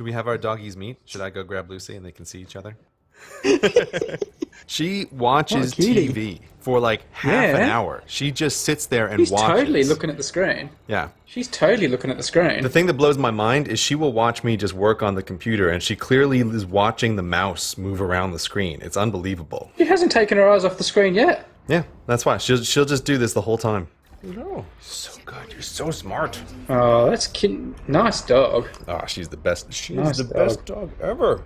Should we have our doggies meet? Should I go grab Lucy and they can see each other? She watches TV for like half an hour. She just sits there and She's watches. totally looking at the screen. Yeah. She's totally looking at the screen. The thing that blows my mind is she will watch me just work on the computer, and she clearly is watching the mouse move around the screen. It's unbelievable. She hasn't taken her eyes off the screen yet. Yeah, that's why. She'll just do this the whole time. No, so good. You're so smart. Oh, that's nice dog. Oh, she's the best. She's Nice the dog. best dog ever.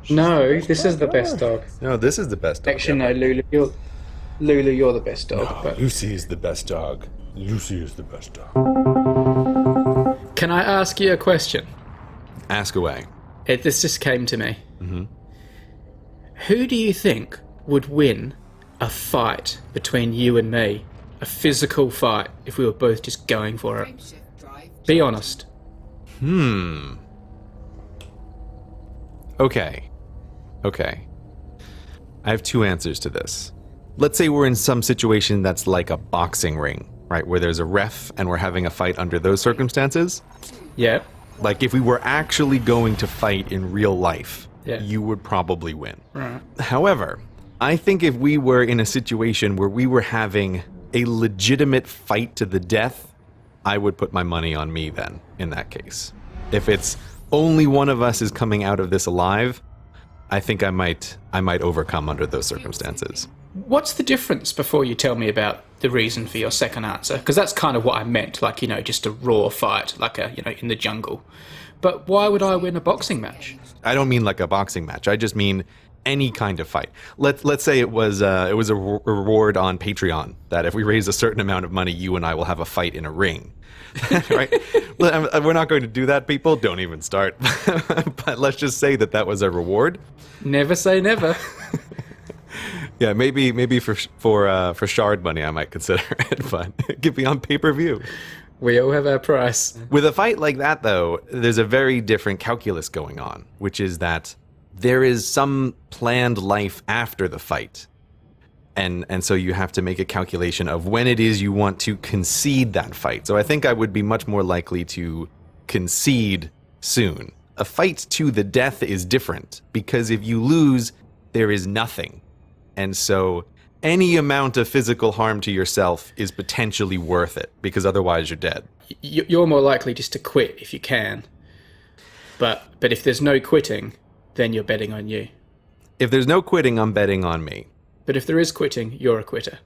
No, this is the best dog. No, this is the best dog. Actually, ever. no, Lulu, you're the best dog. No, But Lucy is the best dog. Lucy is the best dog. can I ask you a question? Ask away. This just came to me. Mm-hmm. Who do you think would win a fight between you and me? A physical fight, if we were both just going for it? Be honest. Okay. I have two answers to this. Let's say we're in some situation that's like a boxing ring, right? Where there's a ref and we're having a fight under those circumstances. Yeah. Like if we were actually going to fight in real life, Yeah. you would probably win. Right. However, I think if we were in a situation where we were having a legitimate fight to the death, I would put my money on me then, in that case. If it's only one of us is coming out of this alive, I think I might overcome under those circumstances. What's the difference before you tell me about the reason for your second answer? Because that's kind of what I meant, like, just a raw fight, like in the jungle. But why would I win a boxing match? I don't mean like a boxing match. I just mean any kind of fight. Let's say it was a reward on Patreon that if we raise a certain amount of money, you and I will have a fight in a ring. Right? We're not going to do that, people. Don't even start. But let's just say that was a reward. Never say never. Yeah, maybe for shard money I might consider it, but it could be on pay-per-view. We all have our price. With a fight like that, though, there's a very different calculus going on, which is that there is some planned life after the fight. And so you have to make a calculation of when it is you want to concede that fight. So I think I would be much more likely to concede soon. A fight to the death is different, because if you lose, there is nothing. And so any amount of physical harm to yourself is potentially worth it, because otherwise you're dead. You're more likely just to quit if you can. But if there's no quitting, then you're betting on you. If there's no quitting, I'm betting on me. But if there is quitting, you're a quitter.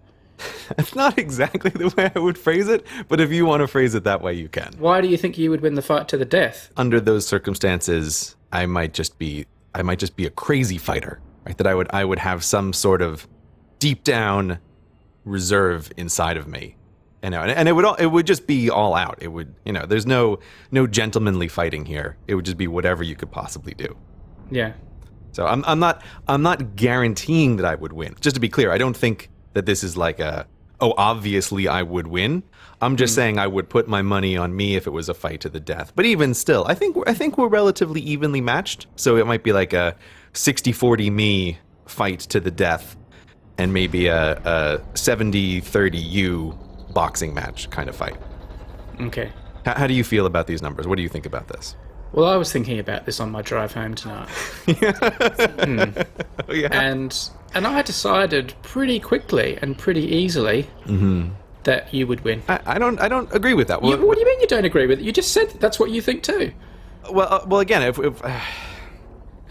That's not exactly the way I would phrase it, but if you want to phrase it that way, you can. Why do you think you would win the fight to the death? Under those circumstances, I might just be a crazy fighter, right? That I would have some sort of deep down reserve inside of me, and it would just be all out. It would, there's no gentlemanly fighting here. It would just be whatever you could possibly do. Yeah. So I'm not guaranteeing that I would win. Just to be clear, I don't think that this is like obviously I would win. I'm just saying I would put my money on me if it was a fight to the death. But even still, I think we're relatively evenly matched. So it might be like a 60-40 me fight to the death, and maybe a 70-30 you boxing match kind of fight. Okay. How do you feel about these numbers? What do you think about this? Well, I was thinking about this on my drive home tonight. Oh, yeah. And I decided pretty quickly and pretty easily that you would win. I don't agree with that. What do you mean you don't agree with it? You just said that's what you think too. Well, again, if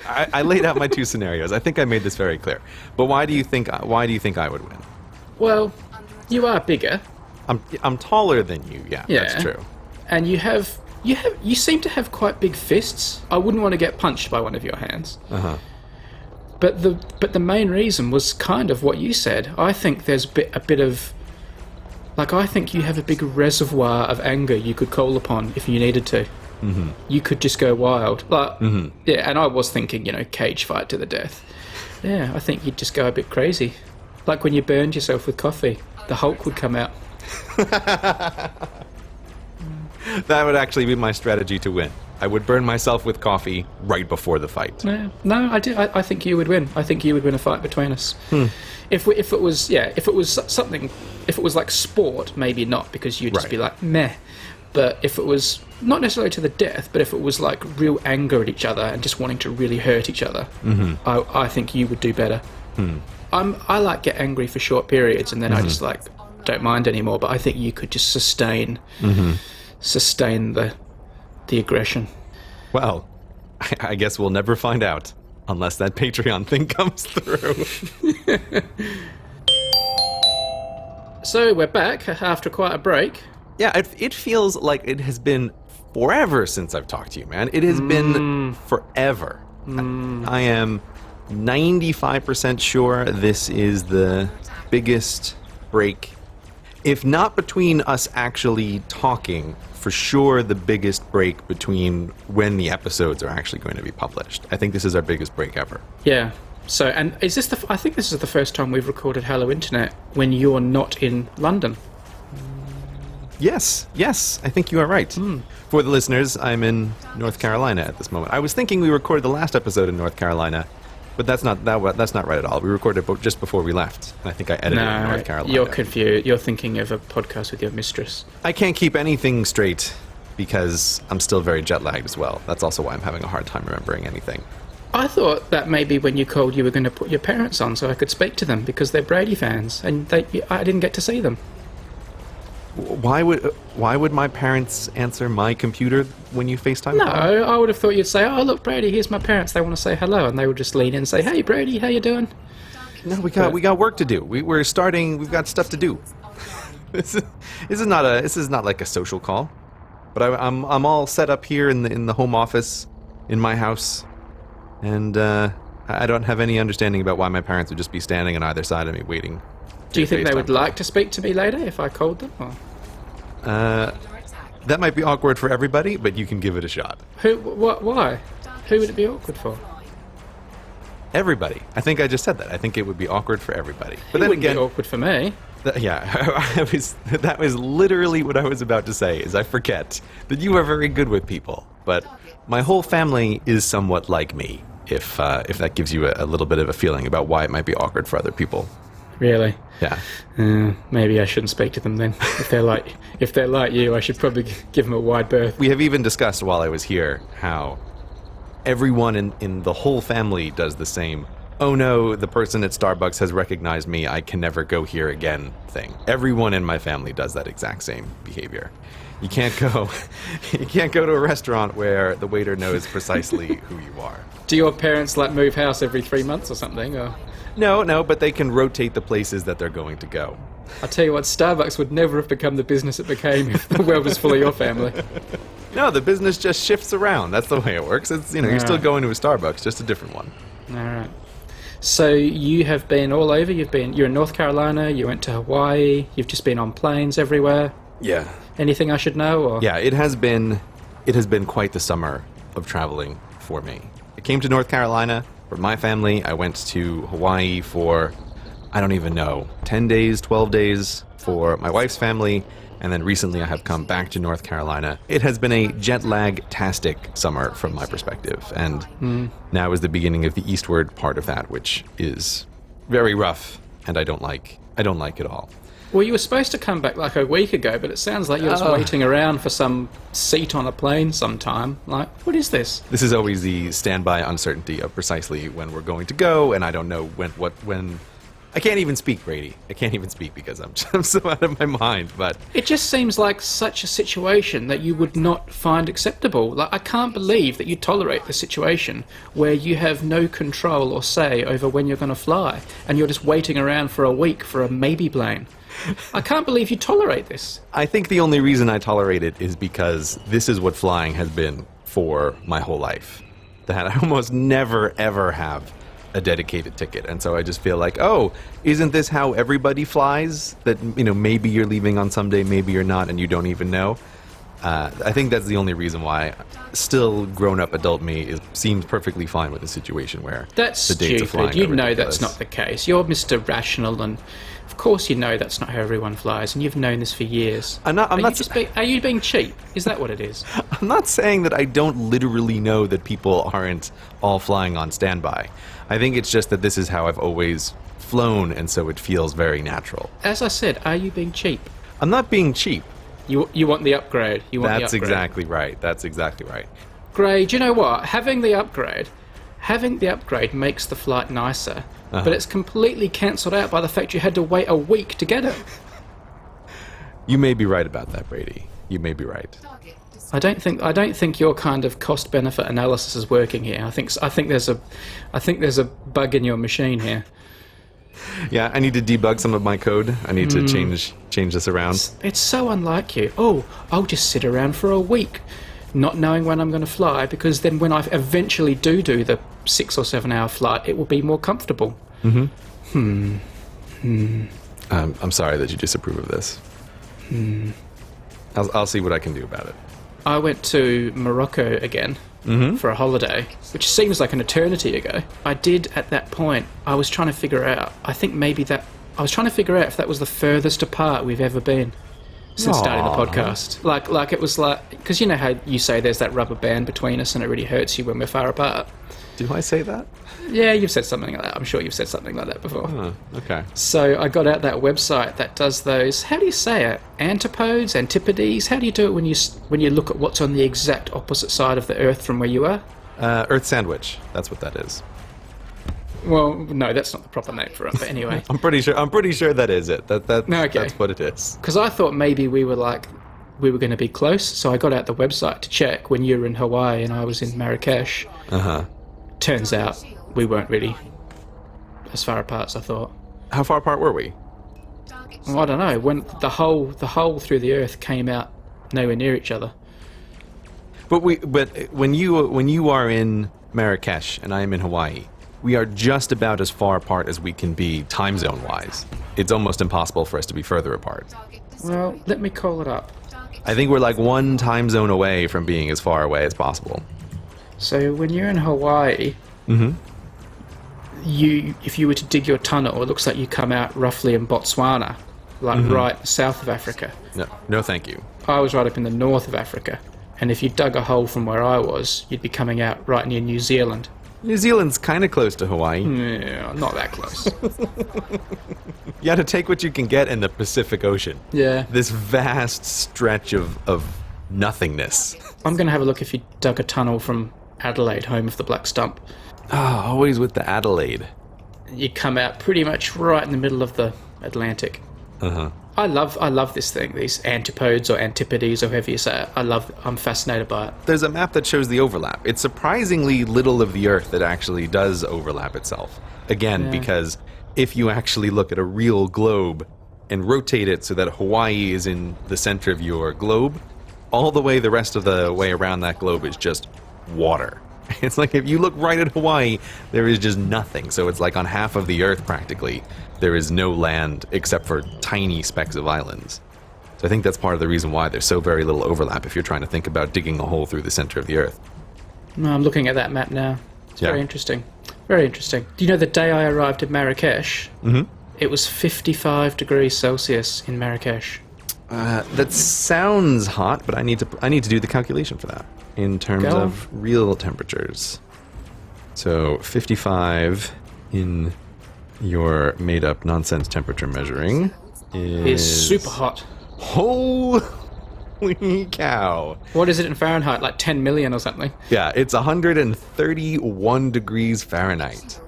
I laid out my two scenarios, I think I made this very clear. But why do you think I would win? Well, you are bigger. I'm taller than you. Yeah, Yeah. that's true. And you seem to have quite big fists. I wouldn't want to get punched by one of your hands. Uh-huh. But the main reason was kind of what you said. I think there's a bit of, like, I think you have a big reservoir of anger you could call upon if you needed to. Mm-hmm. You could just go wild. Like, yeah, and I was thinking, cage fight to the death. Yeah, I think you'd just go a bit crazy. Like when you burned yourself with coffee. The Hulk would come out. That would actually be my strategy to win. I would burn myself with coffee right before the fight. Yeah. No, I do. I think you would win. I think you would win a fight between us. If it was something, if it was like sport, maybe not, because you'd just Right. be like meh. But if it was not necessarily to the death, but if it was like real anger at each other and just wanting to really hurt each other, I think you would do better. I like get angry for short periods and then I just like don't mind anymore. But I think you could just sustain the aggression. Well, I guess we'll never find out unless that Patreon thing comes through. So we're back after quite a break. Yeah, it feels like it has been forever since I've talked to you, man. It has been forever. I am 95% sure this is the biggest break, if not between us actually talking, for sure the biggest break between when the episodes are actually going to be published. I think this is our biggest break ever. Yeah. So, and is this I think this is the first time we've recorded Hello Internet when you're not in London. Yes, I think you are right. For the listeners, I'm in North Carolina at this moment. I was thinking we recorded the last episode in North Carolina, but that's not right at all. We recorded it just before we left. I think I edited it in North Carolina. You're confused. You're thinking of a podcast with your mistress. I can't keep anything straight because I'm still very jet lagged as well. That's also why I'm having a hard time remembering anything. I thought that maybe when you called you were going to put your parents on so I could speak to them because they're Brady fans and I didn't get to see them. Why would my parents answer my computer when you FaceTime? No, I would have thought you'd say, "Oh, look, Brady, here's my parents. They want to say hello," and they would just lean in and say, "Hey, Brady, how you doing?" No, we got work to do. We're starting. We've got stuff to do. This is not like a social call, but I'm all set up here in the home office in my house, and I don't have any understanding about why my parents would just be standing on either side of me waiting. Do you think they would like to speak to me later if I called them? Or? That might be awkward for everybody, but you can give it a shot. Why? Who would it be awkward for? Everybody. I think I just said that. I think it would be awkward for everybody. But It then wouldn't again, be awkward for me. That was literally what I was about to say, is I forget that you are very good with people. But my whole family is somewhat like me, if that gives you a little bit of a feeling about why it might be awkward for other people. Really? Yeah. Maybe I shouldn't speak to them then. If they're like you, I should probably give them a wide berth. We have even discussed while I was here how everyone in the whole family does the same, "Oh no, the person at Starbucks has recognized me, I can never go here again" thing. Everyone in my family does that exact same behavior. You can't go to a restaurant where the waiter knows precisely who you are. Do your parents move house every 3 months or something? Or? No, but they can rotate the places that they're going to go. I'll tell you what, Starbucks would never have become the business it became if the world was full of your family. No, the business just shifts around. That's the way it works. It's you're still going to a Starbucks, just a different one. All right. So you have been all over. You're in North Carolina. You went to Hawaii. You've just been on planes everywhere. Yeah. Anything I should know? Or? Yeah, it has been quite the summer of traveling for me. I came to North Carolina for my family. I went to Hawaii for, I don't even know, 10 days, 12 days for my wife's family. And then recently I have come back to North Carolina. It has been a jet lag-tastic summer from my perspective. And now is the beginning of the eastward part of that, which is very rough and I don't like at all. Well, you were supposed to come back a week ago, but it sounds like you're just waiting around for some seat on a plane sometime. What is this? This is always the standby uncertainty of precisely when we're going to go, and I don't know when. I can't even speak, Brady. I can't even speak because I'm so out of my mind, but... It just seems like such a situation that you would not find acceptable. I can't believe that you tolerate the situation where you have no control or say over when you're going to fly, and you're just waiting around for a week for a maybe plane. I can't believe you tolerate this. I think the only reason I tolerate it is because this is what flying has been for my whole life. That I almost never, ever have a dedicated ticket. And so I just feel like, oh, isn't this how everybody flies? That, maybe you're leaving on some day, maybe you're not, and you don't even know. I think that's the only reason why still grown-up adult me seems perfectly fine with a situation where that's the dates of flying stupid. You are know ridiculous. That's not the case. You're Mr. Rational, and of course you know that's not how everyone flies, and you've known this for years. Are you being cheap? Is that what it is? I'm not saying that I don't literally know that people aren't all flying on standby. I think it's just that this is how I've always flown, and so it feels very natural. As I said, are you being cheap? I'm not being cheap. You want the upgrade. You want That's the upgrade. exactly right. That's exactly right. Gray, do you know what? Having the upgrade makes the flight nicer, but it's completely cancelled out by the fact you had to wait a week to get it. You may be right about that, Brady. You may be right. I don't think your kind of cost benefit analysis is working here. I think there's a bug in your machine here. Yeah, I need to debug some of my code. I need to change this around. It's so unlike you. Oh, I'll just sit around for a week, not knowing when I'm going to fly, because then when I eventually do the 6 or 7 hour flight, it will be more comfortable. I'm sorry that you disapprove of this. I'll see what I can do about it. I went to Morocco again for a holiday, which seems like an eternity ago. I did at that point. I was trying to figure out. I was trying to figure out if that was the furthest apart we've ever been since starting the podcast. Like it was like, because you know how you say there's that rubber band between us, and it really hurts you when we're far apart. Do I say that? Yeah, you've said something like that. I'm sure you've said something like that before. Oh, okay. So I got out that website that does those. How do you say it? Antipodes, antipodes. How do you do it when you look at what's on the exact opposite side of the Earth from where you are? Earth sandwich. That's what that is. Well, no, that's not the proper name for it. But anyway, I'm pretty sure that is it. Okay. That's what it is. because I thought maybe we were going to be close. So I got out the website to check when you were in Hawaii and I was in Marrakesh. Turns out we weren't really as far apart as I thought. How far apart were we? Well, I don't know. When the hole through the Earth came out nowhere near each other. But when you are in Marrakesh and I am in Hawaii, we are just about as far apart as we can be time zone wise. It's almost impossible for us to be further apart. Well, let me call it up. I think we're like one time zone away from being as far away as possible. So when you're in Hawaii, if you were to dig your tunnel, it looks like you come out roughly in Botswana, like right south of Africa. No, thank you. I was right up in the north of Africa, and if you dug a hole from where I was, you'd be coming out right near New Zealand. New Zealand's kind of close to Hawaii. Yeah, not that close. You got to take what you can get in the Pacific Ocean. Yeah. This vast stretch of nothingness. I'm going to have a look if you dug a tunnel from Adelaide, home of the Black Stump. Always with the Adelaide. You come out pretty much right in the middle of the Atlantic. I love this thing, these antipodes or antipodes or however you say it. I'm fascinated by it. There's a map that shows the overlap. It's surprisingly little of the Earth that actually does overlap itself. Again, because if you actually look at a real globe and rotate it so that Hawaii is in the center of your globe, all the way the rest of the way around that globe is just water. It's like if you look right at Hawaii, there is just nothing. So it's like on half of the Earth practically, there is no land except for tiny specks of islands. So I think that's part of the reason why there's so very little overlap if you're trying to think about digging a hole through the center of the Earth. No, I'm looking at that map now. It's very interesting. Very interesting. Do you know the day I arrived in Marrakesh, it was 55 degrees Celsius in Marrakesh. That sounds hot, but I need to do the calculation for that in terms of real temperatures. So 55 in your made-up nonsense temperature measuring is super hot. Holy cow! What is it in Fahrenheit? Like 10 million or something? Yeah, it's 131 degrees Fahrenheit.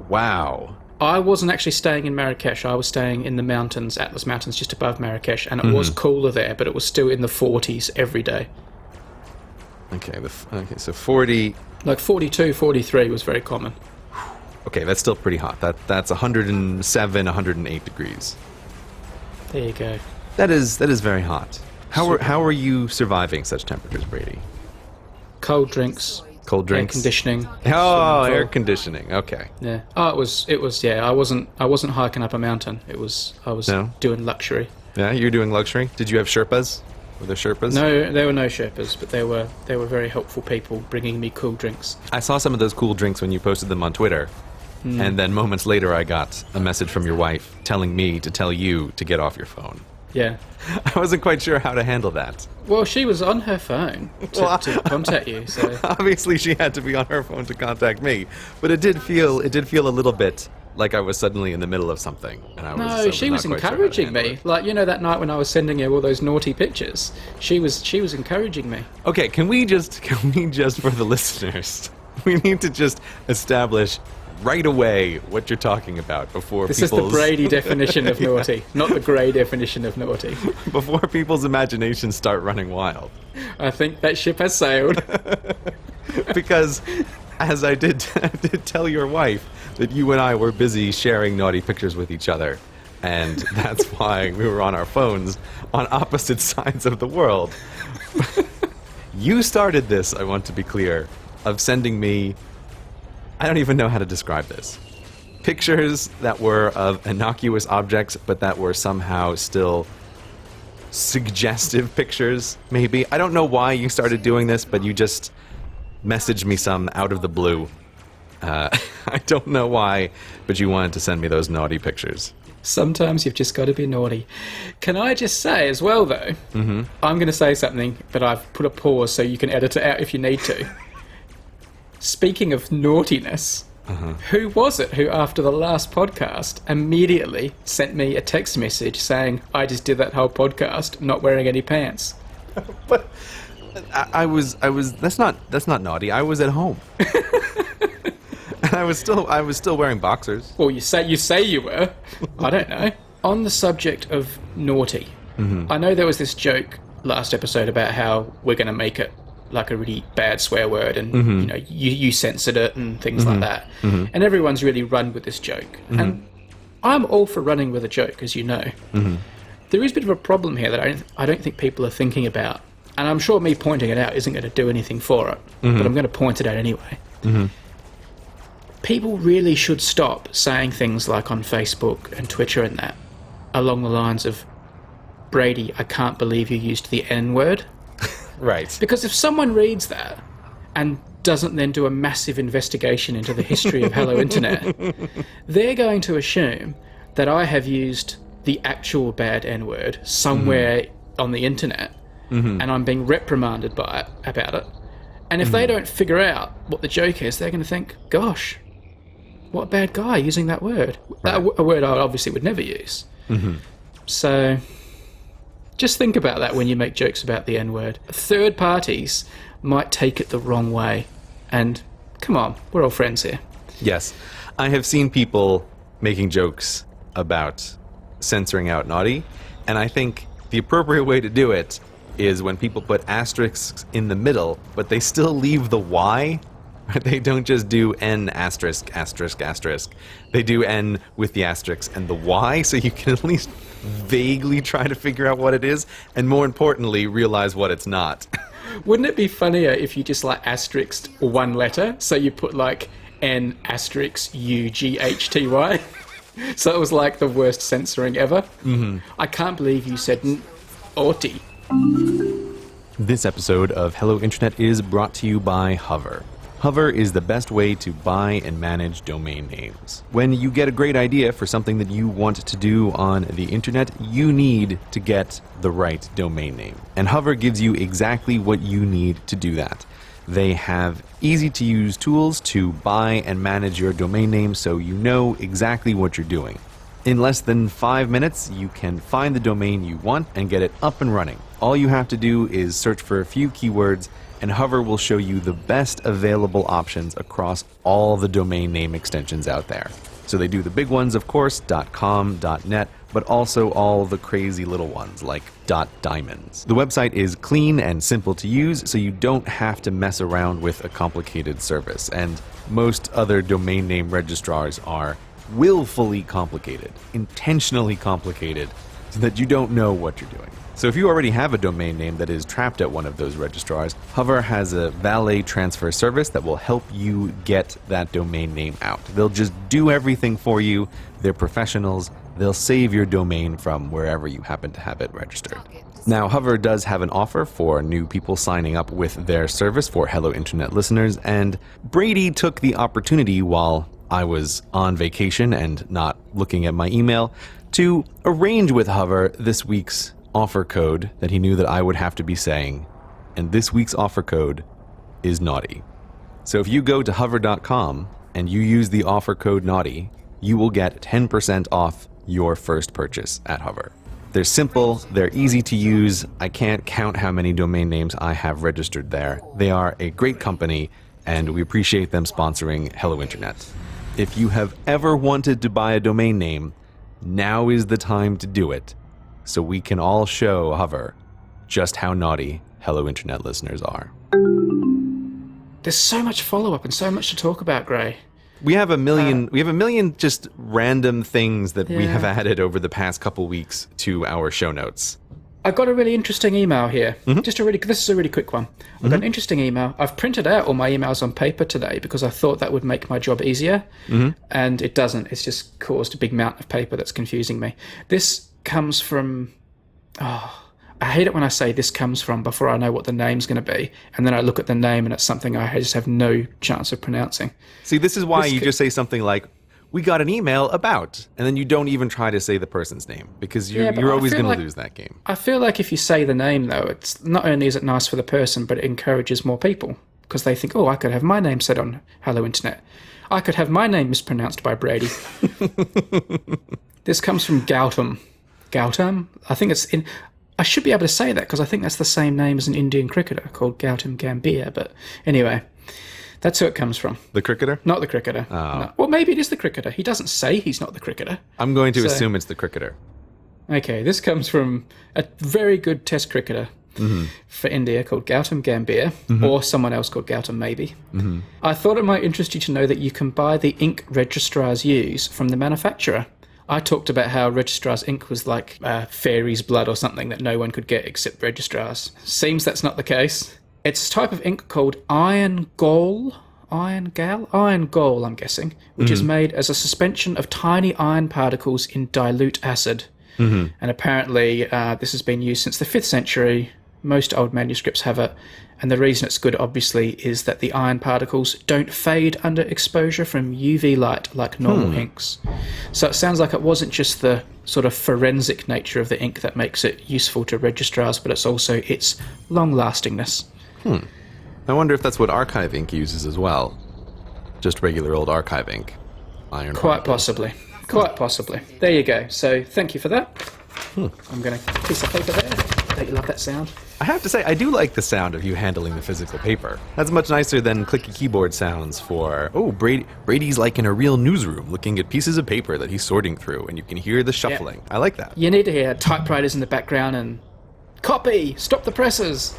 Wow. I wasn't actually staying in Marrakesh. I was staying in the mountains, Atlas Mountains, just above Marrakesh, and it was cooler there, but it was still in the 40s every day. Okay, so 40... Like 42, 43 was very common. Okay, that's still pretty hot. That's 107, 108 degrees. There you go. That is very hot. How are you surviving such temperatures, Brady? Cold drinks. Cold drinks. Air conditioning. Oh, air conditioning. Okay. Yeah. Oh, it was. Yeah. I wasn't hiking up a mountain. I was doing luxury. Yeah, you're doing luxury. Did you have Sherpas? Were there Sherpas? No, there were no Sherpas, but they were very helpful people bringing me cool drinks. I saw some of those cool drinks when you posted them on Twitter. And then moments later I got a message from your wife telling me to tell you to get off your phone. Yeah. I wasn't quite sure how to handle that. Well, she was on her phone to contact you, so... Obviously she had to be on her phone to contact me, but it did feel a little bit like I was suddenly in the middle of something, and I was. No, she was not quite sure how to encouraging handle me. it. Like, you know, that night when I was sending her all those naughty pictures, she was encouraging me. Okay, can we just for the listeners, we need to just establish right away what you're talking about before This is the Brady definition of naughty, not the grey definition of naughty. before people's imaginations start running wild. I think that ship has sailed. Because, as I did tell your wife, that you and I were busy sharing naughty pictures with each other, and that's why we were on our phones on opposite sides of the world. You started this, I want to be clear, of sending me, I don't even know how to describe this, pictures that were of innocuous objects, but that were somehow still suggestive pictures, maybe. I don't know why you started doing this, but you just messaged me some out of the blue. I don't know why, but you wanted to send me those naughty pictures. Sometimes you've just got to be naughty. Can I just say as well, though, I'm going to say something, but I've put a pause so you can edit it out if you need to. Speaking of naughtiness, who was it who, after the last podcast, immediately sent me a text message saying, I just did that whole podcast not wearing any pants? But I was that's not naughty. I was at home. And I was still wearing boxers. Well, you say you were. I don't know. On the subject of naughty, I know there was this joke last episode about how we're going to make it like a really bad swear word, and you know, you censored it and things like that. And everyone's really run with this joke. And I'm all for running with a joke, as you know. There is a bit of a problem here that I don't think people are thinking about. And I'm sure me pointing it out isn't going to do anything for it, but I'm going to point it out anyway. People really should stop saying things like on Facebook and Twitter and that, along the lines of, Brady, I can't believe you used the N-word. Right. Because if someone reads that and doesn't then do a massive investigation into the history of Hello Internet, they're going to assume that I have used the actual bad N-word somewhere on the internet, and I'm being reprimanded about it. And if they don't figure out what the joke is, they're going to think, gosh, what a bad guy using that word. Right. A word I obviously would never use. So just think about that when you make jokes about the N-word. Third parties might take it the wrong way. And come on, we're all friends here. Yes. I have seen people making jokes about censoring out naughty, and I think the appropriate way to do it is when people put asterisks in the middle, but they still leave the Y. They don't just do N asterisk, asterisk, asterisk. They do N with the asterisk and the Y, so you can at least vaguely try to figure out what it is, and more importantly, realize what it's not. Wouldn't it be funnier if you just like asterisked one letter? So you put like N asterisk UGHTY? So it was like the worst censoring ever. I can't believe you said naughty. This episode of Hello Internet is brought to you by Hover. Hover is the best way to buy and manage domain names. When you get a great idea for something that you want to do on the internet, you need to get the right domain name. And Hover gives you exactly what you need to do that. They have easy-to-use tools to buy and manage your domain name so you know exactly what you're doing. In less than 5 minutes, you can find the domain you want and get it up and running. All you have to do is search for a few keywords, and Hover will show you the best available options across all the domain name extensions out there. So they do the big ones, of course, .com, .net, but also all the crazy little ones like .diamonds. The website is clean and simple to use, so you don't have to mess around with a complicated service. And most other domain name registrars are willfully complicated, intentionally complicated, so that you don't know what you're doing. So if you already have a domain name that is trapped at one of those registrars, Hover has a valet transfer service that will help you get that domain name out. They'll just do everything for you. They're professionals. They'll save your domain from wherever you happen to have it registered. Now, Hover does have an offer for new people signing up with their service for Hello Internet listeners, and Brady took the opportunity while I was on vacation and not looking at my email to arrange with Hover this week's offer code that he knew that I would have to be saying, and this week's offer code is naughty. So if you go to hover.com and you use the offer code naughty, you will get 10% off your first purchase at Hover. They're simple, they're easy to use. I can't count how many domain names I have registered there. They are a great company, and we appreciate them sponsoring Hello Internet. If you have ever wanted to buy a domain name, now is the time to do it, so we can all show Hover just how naughty Hello Internet listeners are. There's so much follow-up and so much to talk about, Gray. We have a million just random things that we Yeah. have added over the past couple weeks to our show notes. I got a really interesting email here. This is a really quick one. I got an interesting email. I've printed out all my emails on paper today because I thought that would make my job easier, and it doesn't. It's just caused a big mountain of paper that's confusing me. This comes from... I hate it when I say this comes from before I know what the name's going to be, and then I look at the name and it's something I just have no chance of pronouncing. See, this is why This you could- just say something like, we got an email about, and then you don't even try to say the person's name, because Yeah, but you're I always feel going like- to lose that game. I feel like if you say the name, though, it's not only is it nice for the person, but it encourages more people because they think, oh, I could have my name said on Hello Internet. I could have my name mispronounced by Brady. This comes from Gautam. Gautam? I think it's in... I should be able to say that because I think that's the same name as an Indian cricketer called Gautam Gambhir. But anyway, that's who it comes from. The cricketer? Not the cricketer. No. Well, maybe it is the cricketer. He doesn't say he's not the cricketer. I'm going to So- assume it's the cricketer. Okay, this comes from a very good test cricketer for India called Gautam Gambhir, or someone else called Gautam maybe. I thought it might interest you to know that you can buy the ink registrars use from the manufacturer. I talked about how registrar's ink was like fairy's blood or something that no one could get except registrars. Seems that's not the case. It's a type of ink called iron gall, I'm guessing, which is made as a suspension of tiny iron particles in dilute acid. And apparently this has been used since the 5th century. Most old manuscripts have it. And the reason it's good, obviously, is that the iron particles don't fade under exposure from UV light like normal inks. So it sounds like it wasn't just the sort of forensic nature of the ink that makes it useful to registrars, but it's also its long-lastingness. I wonder if that's what archive ink uses as well. Just regular old archive ink. Iron. Quite possibly. Quite possibly. There you go. So thank you for that. I'm going to piece of paper there. Don't you love that sound? I have to say, I do like the sound of you handling the physical paper. That's much nicer than clicky keyboard sounds for, Brady's like in a real newsroom looking at pieces of paper that he's sorting through, and you can hear the shuffling. I like that. You need to hear typewriters in the background and copy, stop the presses.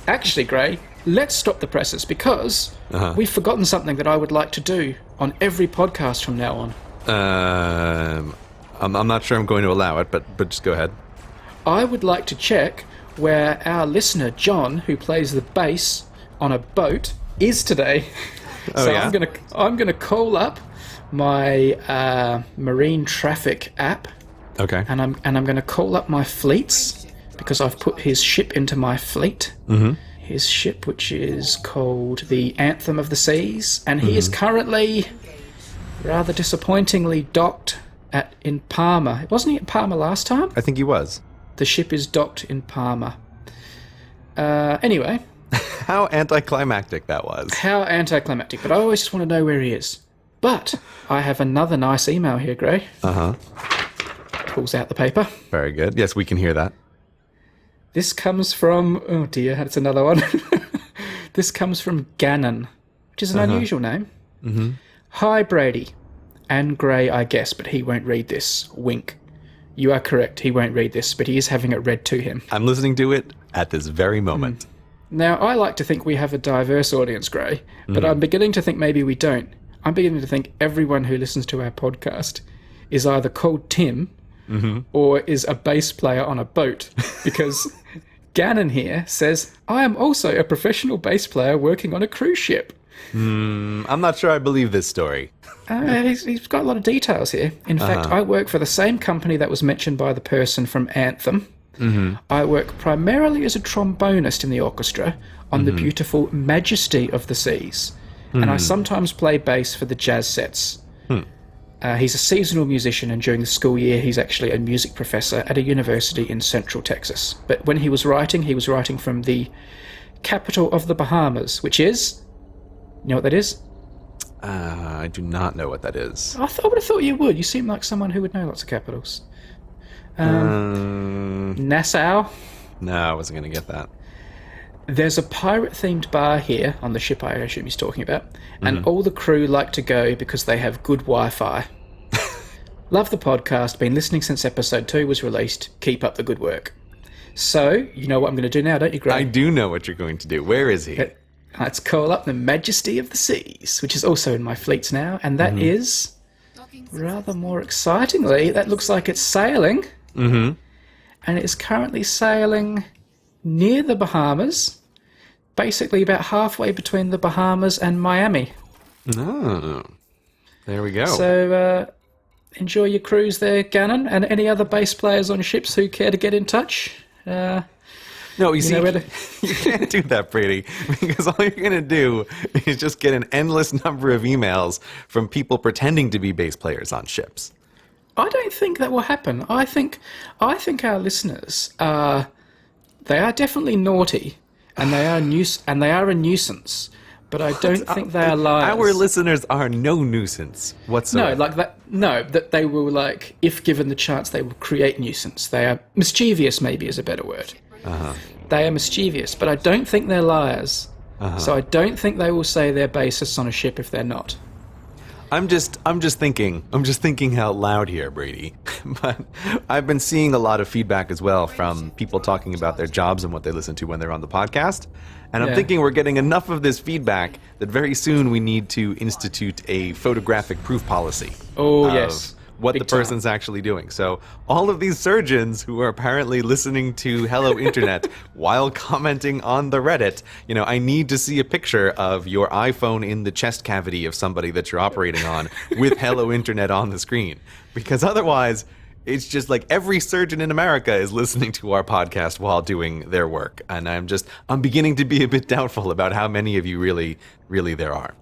Actually, Gray, let's stop the presses because we've forgotten something that I would like to do on every podcast from now on. I'm not sure I'm going to allow it, but just go ahead. I would like to check where our listener, John, who plays the bass on a boat, is today. So yeah? I'm gonna call up my marine traffic app, Okay. and I'm gonna call up my fleets because I've put his ship into my fleet. His ship, which is called the Anthem of the Seas, and he is currently rather disappointingly docked in Palma. Wasn't he at Palma last time? I think he was. The ship is docked in Palma. Anyway, How anticlimactic that was. how anticlimactic, but I always just want to know where he is. But I have another nice email here, Gray. Pulls out the paper. Very good. Yes, we can hear that. This comes from... Oh dear, that's another one. This comes from Gannon, which is an unusual name. Hi, Brady. And Gray, I guess, but he won't read this. Wink. You are correct, he won't read this, but he is having it read to him. I'm listening to it at this very moment. Now, I like to think we have a diverse audience, Gray, but I'm beginning to think maybe we don't. I'm beginning to think everyone who listens to our podcast is either called Tim or is a bass player on a boat, because Gannon here says, I am also a professional bass player working on a cruise ship. I'm not sure I believe this story. He's got a lot of details here. In fact, I work for the same company that was mentioned by the person from Anthem. I work primarily as a trombonist in the orchestra on the beautiful Majesty of the Seas, and I sometimes play bass for the jazz sets. He's a seasonal musician, and during the school year he's actually a music professor at a university in Central Texas. But when he was writing from the capital of the Bahamas, which is... You know what that is? I do not know what that is. I would have thought you would. You seem like someone who would know lots of capitals. Nassau. No, I wasn't going to get that. There's a pirate-themed bar here on the ship I assume he's talking about, and all the crew like to go because they have good Wi-Fi. Love the podcast. Been listening since episode 2 was released. Keep up the good work. So, you know what I'm going to do now, don't you, Greg? I do know what you're going to do. Where is he? Let's call up the Majesty of the Seas, which is also in my fleets now, and that is, rather more excitingly, that looks like it's sailing. Mm-hmm. And it is currently sailing near the Bahamas, basically about halfway between the Bahamas and Miami. Oh, there we go. So, enjoy your cruise there, Gannon, and any other bass players on ships who care to get in touch. No, you see, you can't do that, Brady, because all you're going to do is just get an endless number of emails from people pretending to be bass players on ships. I don't think that will happen. I think our listeners are definitely naughty, and they are a nuisance. But I don't think they are liars. Our listeners are no nuisance whatsoever. That they will, like, if given the chance, they will create nuisance. They are mischievous, maybe is a better word. They are mischievous, but I don't think they're liars. So I don't think they will say they're bassists on a ship if they're not. I'm just thinking out loud here, Brady. But I've been seeing a lot of feedback as well from people talking about their jobs and what they listen to when they're on the podcast. And I'm thinking we're getting enough of this feedback that very soon we need to institute a photographic proof policy. Oh, yes. What Big the person's actually doing. So all of these surgeons who are apparently listening to Hello Internet while commenting on the Reddit, I need to see a picture of your iPhone in the chest cavity of somebody that you're operating on with Hello Internet on the screen. Because otherwise, it's just like every surgeon in America is listening to our podcast while doing their work. And I'm beginning to be a bit doubtful about how many of you really there are.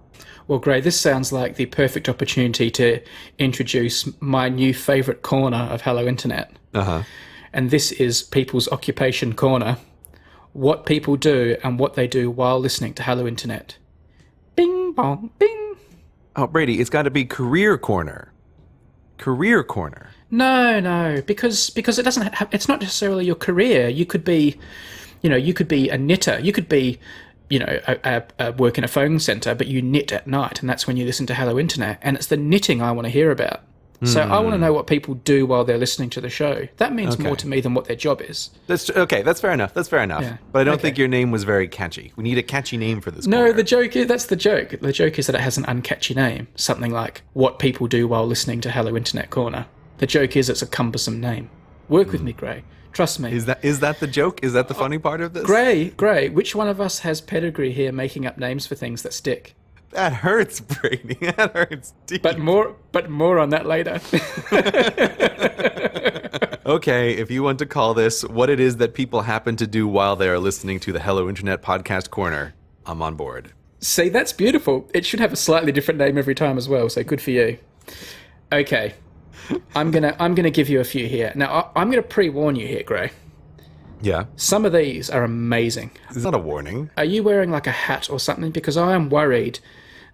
Well, Gray, this sounds like the perfect opportunity to introduce my new favourite corner of Hello Internet. And this is People's Occupation Corner. What people do and what they do while listening to Hello Internet. Bing, bong, bing. Oh, Brady, it's got to be Career Corner. Career Corner. No, because it doesn't have, it's not necessarily your career. You could be, you could be a knitter. You could be, work in a phone centre, but you knit at night, and that's when you listen to Hello Internet. And it's the knitting I want to hear about. So I want to know what people do while they're listening to the show. That means more to me than what their job is. That's fair enough. Yeah. But I don't think your name was very catchy. We need a catchy name for this. No, that's the joke. The joke is that it has an uncatchy name. Something like What People Do While Listening to Hello Internet Corner. The joke is it's a cumbersome name. Work with me, Gray. Trust me. Is that the joke? Is that the funny part of this? Gray, which one of us has pedigree here making up names for things that stick? That hurts, Brady. That hurts deep. But more on that later. Okay, if you want to call this what it is that people happen to do while they are listening to the Hello Internet Podcast Corner, I'm on board. See, that's beautiful. It should have a slightly different name every time as well, so good for you. Okay. I'm gonna give you a few here. Now, I'm gonna pre-warn you here, Gray. Yeah. Some of these are amazing. Is that a warning? Are you wearing like a hat or something? Because I am worried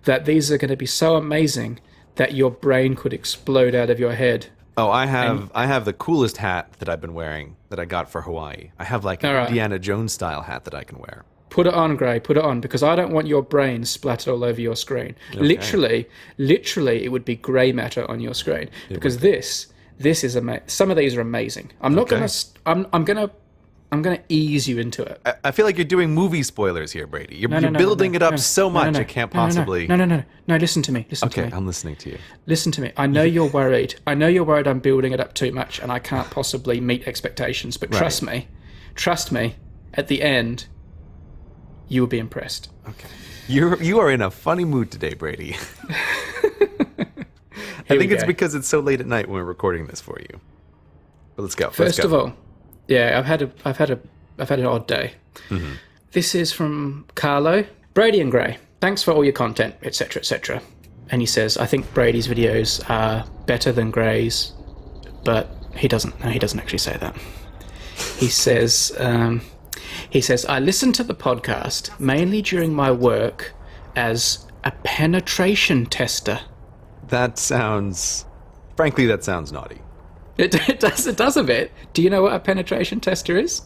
that these are going to be so amazing that your brain could explode out of your head. Oh, I have the coolest hat that I've been wearing that I got for Hawaii. I have like an Indiana Jones style hat that I can wear. Put it on, Gray. Put it on, because I don't want your brain splattered all over your screen. Okay. Literally, it would be grey matter on your screen. Because this is amazing. Some of these are amazing. I'm gonna ease you into it. I feel like you're doing movie spoilers here, Brady. You're building it up so much I can't possibly. No. Listen to me. Okay, I'm listening to you. Listen to me. I know you're worried. I'm building it up too much, and I can't possibly meet expectations. But trust me. At the end, you will be impressed. Okay. You are in a funny mood today, Brady. I think it's because it's so late at night when we're recording this for you. But let's go. First of all, yeah, I've had an odd day. Mm-hmm. This is from Carlo. Brady and Gray, thanks for all your content, etc., etc. And he says, I think Brady's videos are better than Gray's, but he doesn't actually say that. He says, I listen to the podcast mainly during my work as A penetration tester. Frankly, that sounds naughty. It does a bit. Do you know what a penetration tester is?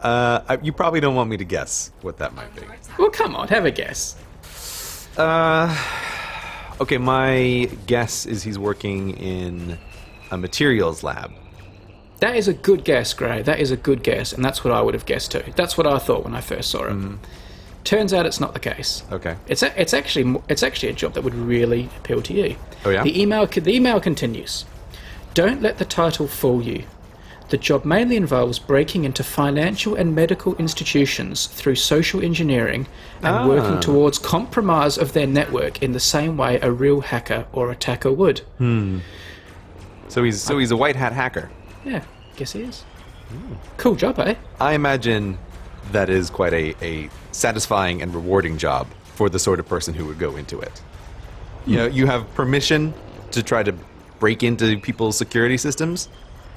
You probably don't want me to guess what that might be. Well, come on, have a guess. Okay, my guess is he's working in a materials lab. That is a good guess, Gray. That is a good guess, and that's what I would have guessed too. That's what I thought when I first saw it. Turns out it's not the case. Okay. It's actually a job that would really appeal to you. Oh yeah? The email continues. Don't let the title fool you. The job mainly involves breaking into financial and medical institutions through social engineering and working towards compromise of their network in the same way a real hacker or attacker would. So he's a white hat hacker. Yeah, guess he is. Cool job, eh? I imagine that is quite a satisfying and rewarding job for the sort of person who would go into it. You know, you have permission to try to break into people's security systems.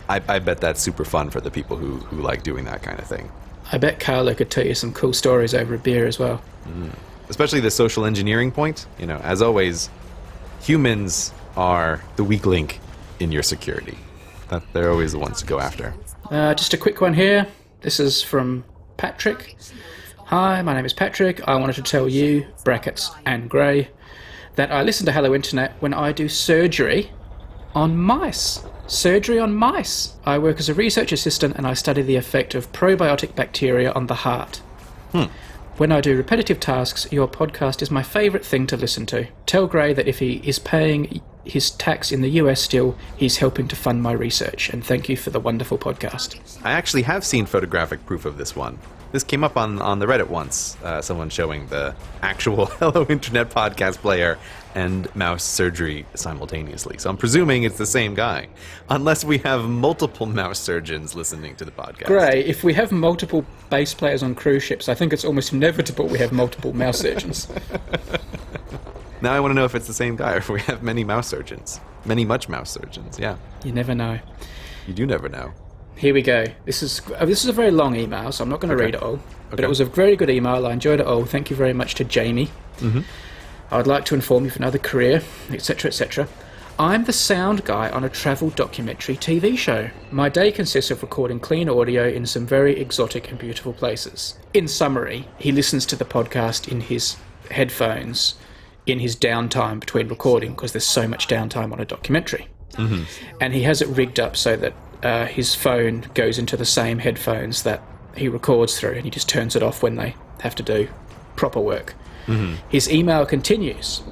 I bet that's super fun for the people who like doing that kind of thing. I bet Carlo could tell you some cool stories over a beer as well. Especially the social engineering point. You know, as always, humans are the weak link in your security. They're always the ones to go after. Just a quick one here. This is from Patrick. Hi, my name is Patrick. I wanted to tell you, brackets and Gray, that I listen to Hello Internet when I do surgery on mice. Surgery on mice. I work as a research assistant and I study the effect of probiotic bacteria on the heart. When I do repetitive tasks, your podcast is my favourite thing to listen to. Tell Gray that if he is paying his tax in the US still, he's helping to fund my research. And thank you for the wonderful podcast. I actually have seen photographic proof of this one. This came up on the Reddit once. Someone showing the actual Hello Internet podcast player and mouse surgery simultaneously. So I'm presuming it's the same guy. Unless we have multiple mouse surgeons listening to the podcast. Gray, if we have multiple bass players on cruise ships, I think it's almost inevitable we have multiple mouse surgeons. Now I want to know if it's the same guy or if we have many mouse surgeons. Much mouse surgeons, yeah. You never know. You do never know. Here we go. This is a very long email, so I'm not going to read it all. But Okay. it was a very good email. I enjoyed it all. Thank you very much to Jamie. I would like to inform you of another career, etc., etc. I'm the sound guy on a travel documentary TV show. My day consists of recording clean audio in some very exotic and beautiful places. In summary, he listens to the podcast in his headphones in his downtime between recording because there's so much downtime on a documentary. And he has it rigged up so that his phone goes into the same headphones that he records through, and he just turns it off when they have to do proper work. His email continues.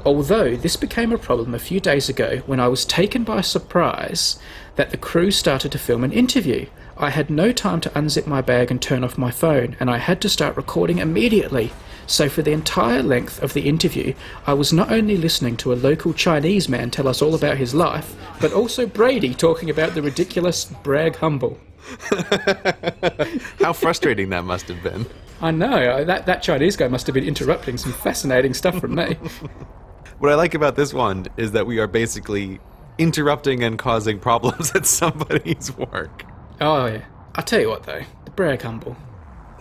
Although this became a problem a few days ago when I was taken by surprise that the crew started to film an interview. I had no time to unzip my bag and turn off my phone, and I had to start recording immediately. So for the entire length of the interview, I was not only listening to a local Chinese man tell us all about his life, but also Brady talking about the ridiculous Bragg Humble. How frustrating that must have been. I know, that Chinese guy must have been interrupting some fascinating stuff from me. What I like about this one is that we are basically interrupting and causing problems at somebody's work. Oh, yeah. I'll tell you what, though. The Bragg Humble.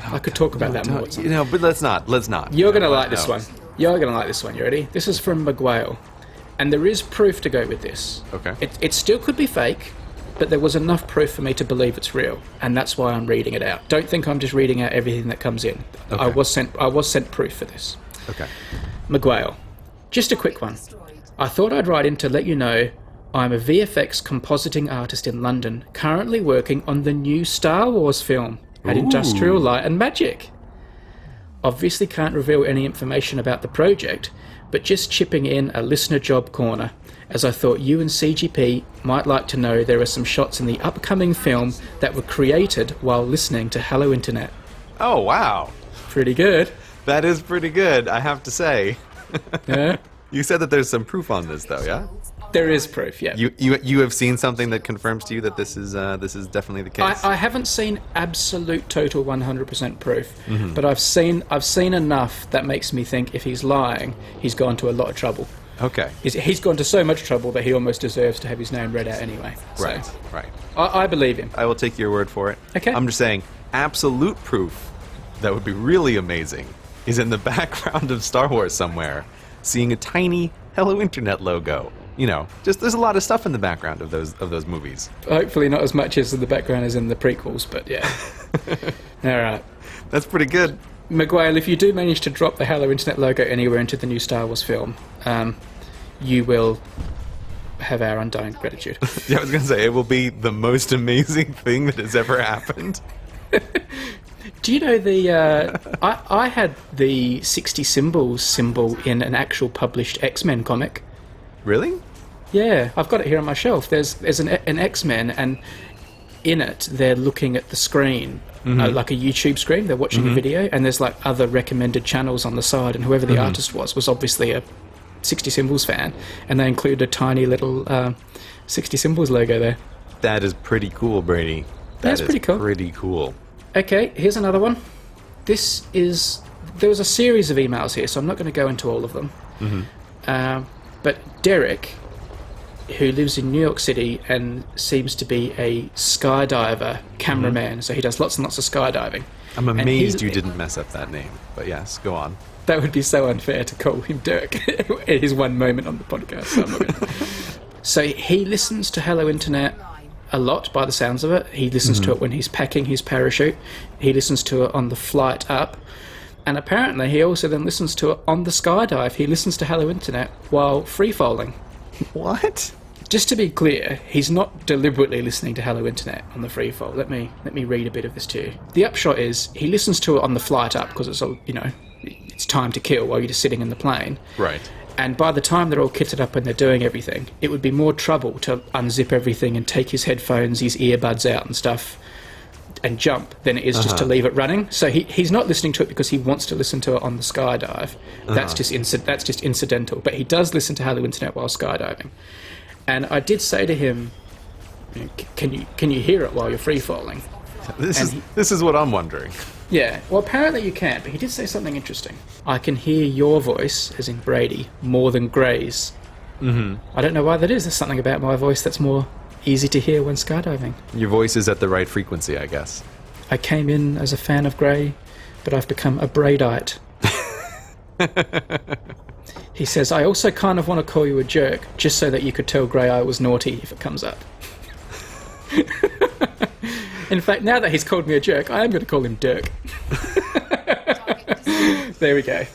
I could talk about that more. You know, but let's not. You're going to like this one. You're going to like this one. You ready? This is from McGwale. And there is proof to go with this. Okay. It still could be fake, but there was enough proof for me to believe it's real. And that's why I'm reading it out. Don't think I'm just reading out everything that comes in. Okay. I was sent proof for this. Okay. McGwale. Just a quick one. I thought I'd write in to let you know I'm a VFX compositing artist in London, currently working on the new Star Wars film at Industrial Light and Magic. Obviously can't reveal any information about the project, but just chipping in a listener job corner, as I thought you and CGP might like to know there are some shots in the upcoming film that were created while listening to Hello Internet. Oh, wow. Pretty good. That is pretty good, I have to say. Yeah? You said that there's some proof on this, though, yeah? There is proof, yeah. You have seen something that confirms to you that this is definitely the case. I haven't seen absolute total 100% proof, but I've seen enough that makes me think if he's lying, he's gone to a lot of trouble. Okay. He's gone to so much trouble that he almost deserves to have his name read out anyway. So Right. I believe him. I will take your word for it. Okay. I'm just saying, absolute proof, that would be really amazing. is in the background of Star Wars somewhere, seeing a tiny Hello Internet logo. You know, just there's a lot of stuff in the background of those movies. Hopefully not as much as in the background as in the prequels, but yeah. All right. That's pretty good. Miguel, if you do manage to drop the Hello Internet logo anywhere into the new Star Wars film, you will have our undying gratitude. Yeah, I was going to say, it will be the most amazing thing that has ever happened. Do you know I had the 60 symbols symbol in an actual published X-Men comic. Really? Yeah, I've got it here on my shelf. There's an X-Men, and in it they're looking at the screen, like a YouTube screen. They're watching a video, and there's like other recommended channels on the side, and whoever the artist was obviously a 60 Symbols fan, and they include a tiny little 60 Symbols logo there. That is pretty cool, Brady. That's pretty cool. Pretty cool. Okay, here's another one. There was a series of emails here, so I'm not going to go into all of them. But Derek, who lives in New York City and seems to be a skydiver cameraman, so he does lots and lots of skydiving. I'm amazed you didn't mess up that name, but yes, go on. That would be so unfair to call him Derek at his one moment on the podcast. So, I'm not gonna... So he listens to Hello Internet a lot, by the sounds of it. He listens to it when he's packing his parachute. He listens to it on the flight up. And apparently he also then listens to it on the skydive. He listens to Hello Internet while free-falling. What? Just to be clear, he's not deliberately listening to Hello Internet on the free fall. Let me read a bit of this to you. The upshot is he listens to it on the flight up because it's time to kill while you're just sitting in the plane. Right. And by the time they're all kitted up and they're doing everything, it would be more trouble to unzip everything and take his headphones, his earbuds out and stuff and jump than it is just to leave it running. So he's not listening to it because he wants to listen to it on the skydive. That's just incidental. But he does listen to Hello Internet while skydiving. And I did say to him, can you hear it while you're free falling? This is what I'm wondering. Yeah, well apparently you can, but he did say something interesting. I can hear your voice, as in Brady, more than Gray's. I don't know why that is. There's something about my voice that's more easy to hear when skydiving. Your voice is at the right frequency, I guess. I came in as a fan of Gray, but I've become a Braidite. He says, I also kind of want to call you a jerk, just so that you could tell Gray I was naughty if it comes up. In fact, now that he's called me a jerk, I am going to call him Dirk. There we go.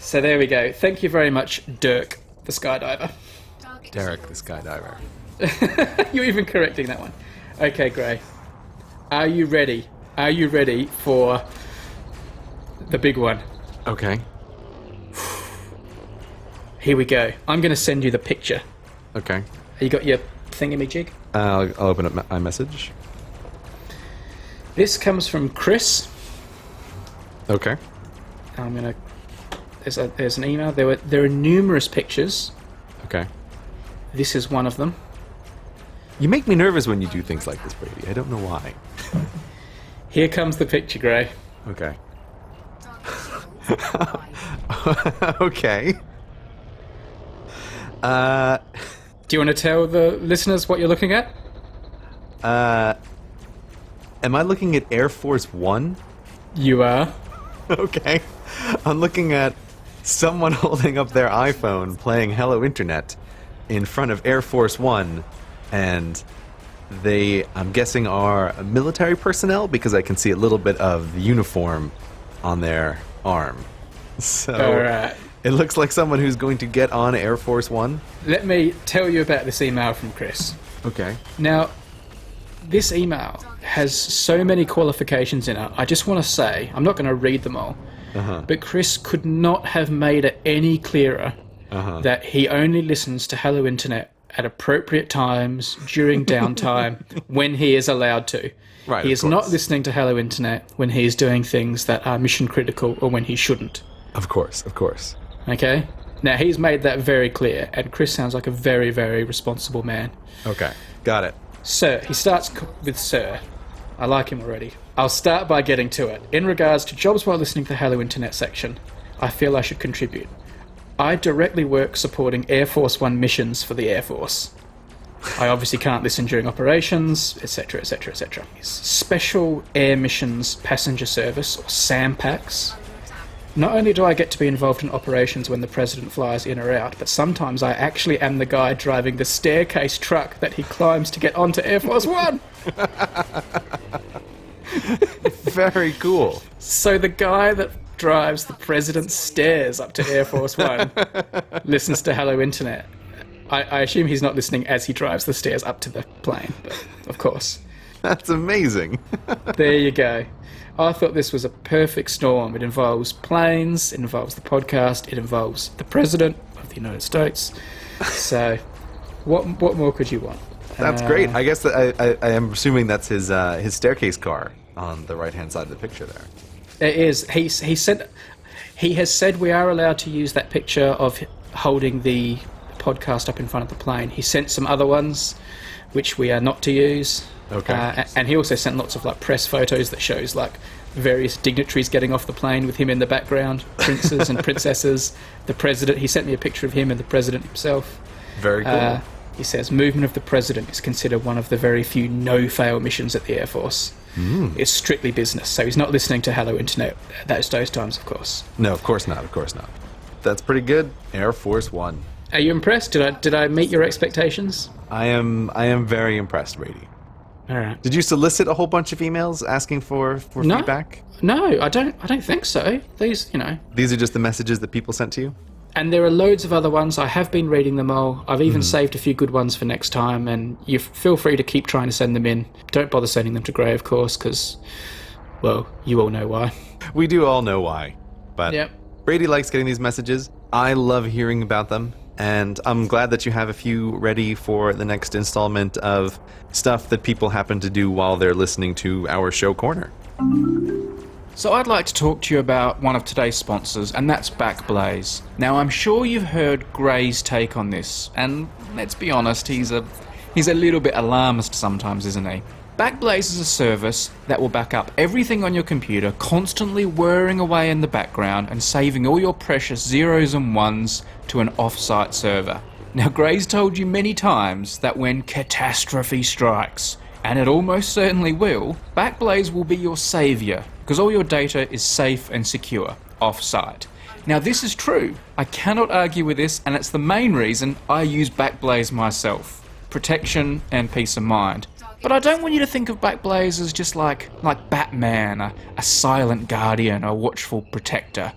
So there we go. Thank you very much, Dirk, the skydiver. Derek, the skydiver. You're even correcting that one. Okay, Gray. Are you ready? Are you ready for the big one? Okay. Here we go. I'm going to send you the picture. Okay. You got your thingamajig? I'll open up my message. This comes from Chris. Okay. I'm going to... There's an email. There are numerous pictures. Okay. This is one of them. You make me nervous when you do things like this, Brady. I don't know why. Here comes the picture, Gray. Okay. Okay. Do you want to tell the listeners what you're looking at? Am I looking at Air Force One? You are. Okay. I'm looking at someone holding up their iPhone playing Hello Internet in front of Air Force One, and they, I'm guessing, are military personnel because I can see a little bit of the uniform on their arm. So All right. It looks like someone who's going to get on Air Force One. Let me tell you about this email from Chris. Okay. Now, this email has so many qualifications in it. I just want to say, I'm not going to read them all, but Chris could not have made it any clearer that he only listens to Hello Internet at appropriate times during downtime when he is allowed to. Right, he is not listening to Hello Internet when he is doing things that are mission critical or when he shouldn't. Of course, of course. Okay? Now, he's made that very clear, and Chris sounds like a very, very responsible man. Okay, got it. Sir, he starts with Sir. I like him already. I'll start by getting to it. In regards to jobs while listening to the Hello Internet section, I feel I should contribute. I directly work supporting Air Force One missions for the Air Force. I obviously can't listen during operations, etc., etc., etc. Special Air Missions Passenger Service, or SAMPAX, Not only do I get to be involved in operations when the president flies in or out, but sometimes I actually am the guy driving the staircase truck that he climbs to get onto Air Force One. Very cool. So the guy that drives the president's stairs up to Air Force One listens to Hello Internet. I assume he's not listening as he drives the stairs up to the plane, but of course. That's amazing. There you go. I thought this was a perfect storm. It involves planes, it involves the podcast, it involves the President of the United States. So, what more could you want? That's great. I guess that I am assuming that's his staircase car on the right-hand side of the picture there. It is. He has said we are allowed to use that picture of holding the podcast up in front of the plane. He sent some other ones, which we are not to use. Okay. And he also sent lots of like press photos that shows like various dignitaries getting off the plane with him in the background, princes and princesses, the president. He sent me a picture of him and the president himself. Very cool. He says movement of the president is considered one of the very few no-fail missions at the Air Force. It's strictly business, so he's not listening to Hello Internet at those times, of course. No, of course not. Of course not. That's pretty good. Air Force One. Are you impressed? Did I meet your expectations? I am very impressed, Brady. All right. Did you solicit a whole bunch of emails asking for No. feedback? No, I don't think so. These, These are just the messages that people sent to you? and there are loads of other ones. I have been reading them all. I've even saved a few good ones for next time, and you feel free to keep trying to send them in. Don't bother sending them to Gray, of course, because, well, you all know why. We do all know why. But Yep. Brady likes getting these messages. I love hearing about them. And I'm glad that you have a few ready for the next installment of stuff that people happen to do while they're listening to our show corner. So I'd like to talk to you about one of today's sponsors, and that's Backblaze. Now, I'm sure you've heard Gray's take on this, and let's be honest, he's a little bit alarmist sometimes, isn't he? Backblaze is a service that will back up everything on your computer, constantly whirring away in the background and saving all your precious zeros and ones to an off-site server. Now, Gray's told you many times that when catastrophe strikes, and it almost certainly will, Backblaze will be your saviour, because all your data is safe and secure, off-site. Now, this is true. I cannot argue with this, and it's the main reason I use Backblaze myself. Protection and peace of mind. But I don't want you to think of Backblaze as just like Batman, a silent guardian, a watchful protector.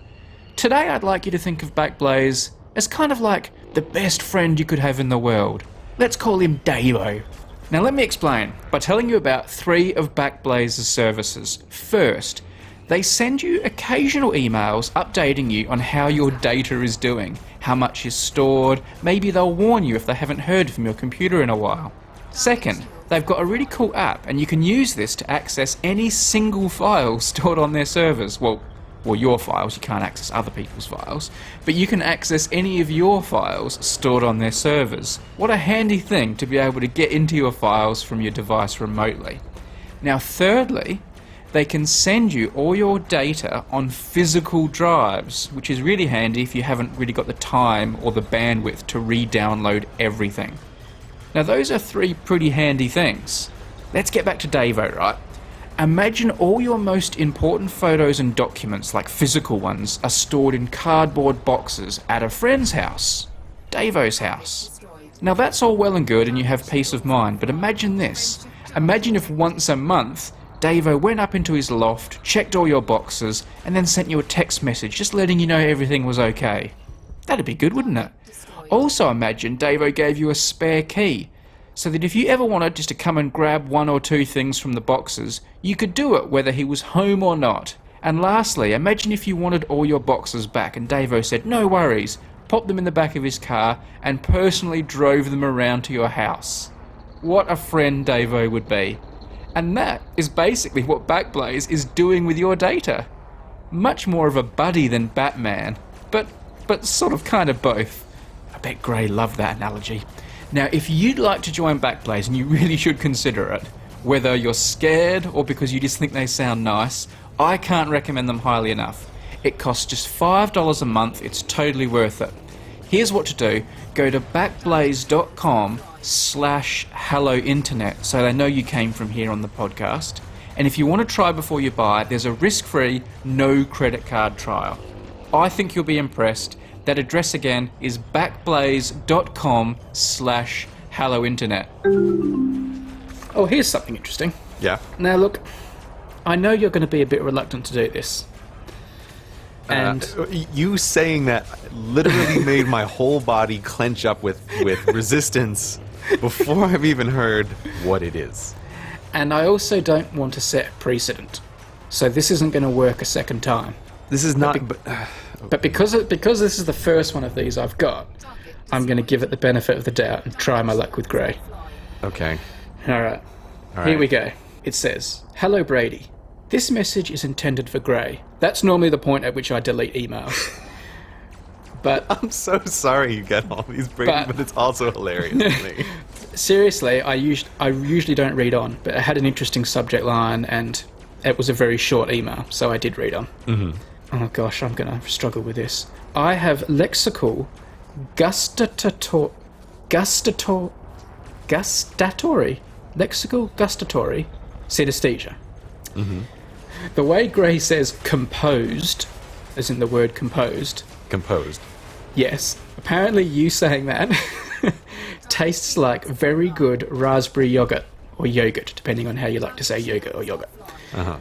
Today I'd like you to think of Backblaze as kind of like the best friend you could have in the world. Let's call him Davo. Now let me explain by telling you about 3 of Backblaze's services. First, they send you occasional emails updating you on how your data is doing, how much is stored, maybe they'll warn you if they haven't heard from your computer in a while. Second, they've got a really cool app, and you can use this to access any single file stored on their servers. Well, your files, you can't access other people's files, but you can access any of your files stored on their servers. What a handy thing to be able to get into your files from your device remotely. Now, thirdly, they can send you all your data on physical drives, which is really handy if you haven't really got the time or the bandwidth to re-download everything. Now, those are 3 pretty handy things. Let's get back to Davo, right? Imagine all your most important photos and documents, like physical ones, are stored in cardboard boxes at a friend's house. Davo's house. Now, that's all well and good and you have peace of mind, but imagine this. Imagine if once a month, Davo went up into his loft, checked all your boxes, and then sent you a text message just letting you know everything was okay. That'd be good, wouldn't it? Also imagine Davo gave you a spare key, so that if you ever wanted just to come and grab 1 or 2 things from the boxes, you could do it whether he was home or not. And lastly, imagine if you wanted all your boxes back and Davo said, no worries, popped them in the back of his car and personally drove them around to your house. What a friend Davo would be. And that is basically what Backblaze is doing with your data. Much more of a buddy than Batman, but sort of kind of both. I bet Gray loved that analogy. Now, if you'd like to join Backblaze, and you really should consider it, whether you're scared or because you just think they sound nice, I can't recommend them highly enough. It costs just $5 a month. It's totally worth it. Here's what to do. Go to backblaze.com/hellointernet so they know you came from here on the podcast. And if you want to try before you buy, there's a risk-free, no credit card trial. I think you'll be impressed. That address again is backblaze.com/hellointernet. Oh, here's something interesting. Yeah. Now look, I know you're going to be a bit reluctant to do this. And You saying that literally made my whole body clench up with resistance before I've even heard what it is. and I also don't want to set precedent. So this isn't going to work a second time. This is not... But because this is the first one of these I've got, I'm going to give it the benefit of the doubt and try my luck with Gray. Okay. All right. Here we go. It says, "Hello, Brady. This message is intended for Gray." That's normally the point at which I delete emails. But I'm so sorry you get all these Brady, but it's also hilarious to me. seriously, I usually don't read on, but it had an interesting subject line and it was a very short email, so I did read on. Mm-hmm. Oh gosh, I'm going to struggle with this. I have lexical gustatory synesthesia. Mm-hmm. The way Gray says composed, as in the word composed. Composed. Yes. Apparently you saying that tastes like very good raspberry yogurt, or yogurt, depending on how you like to say yogurt or yogurt. Uh-huh.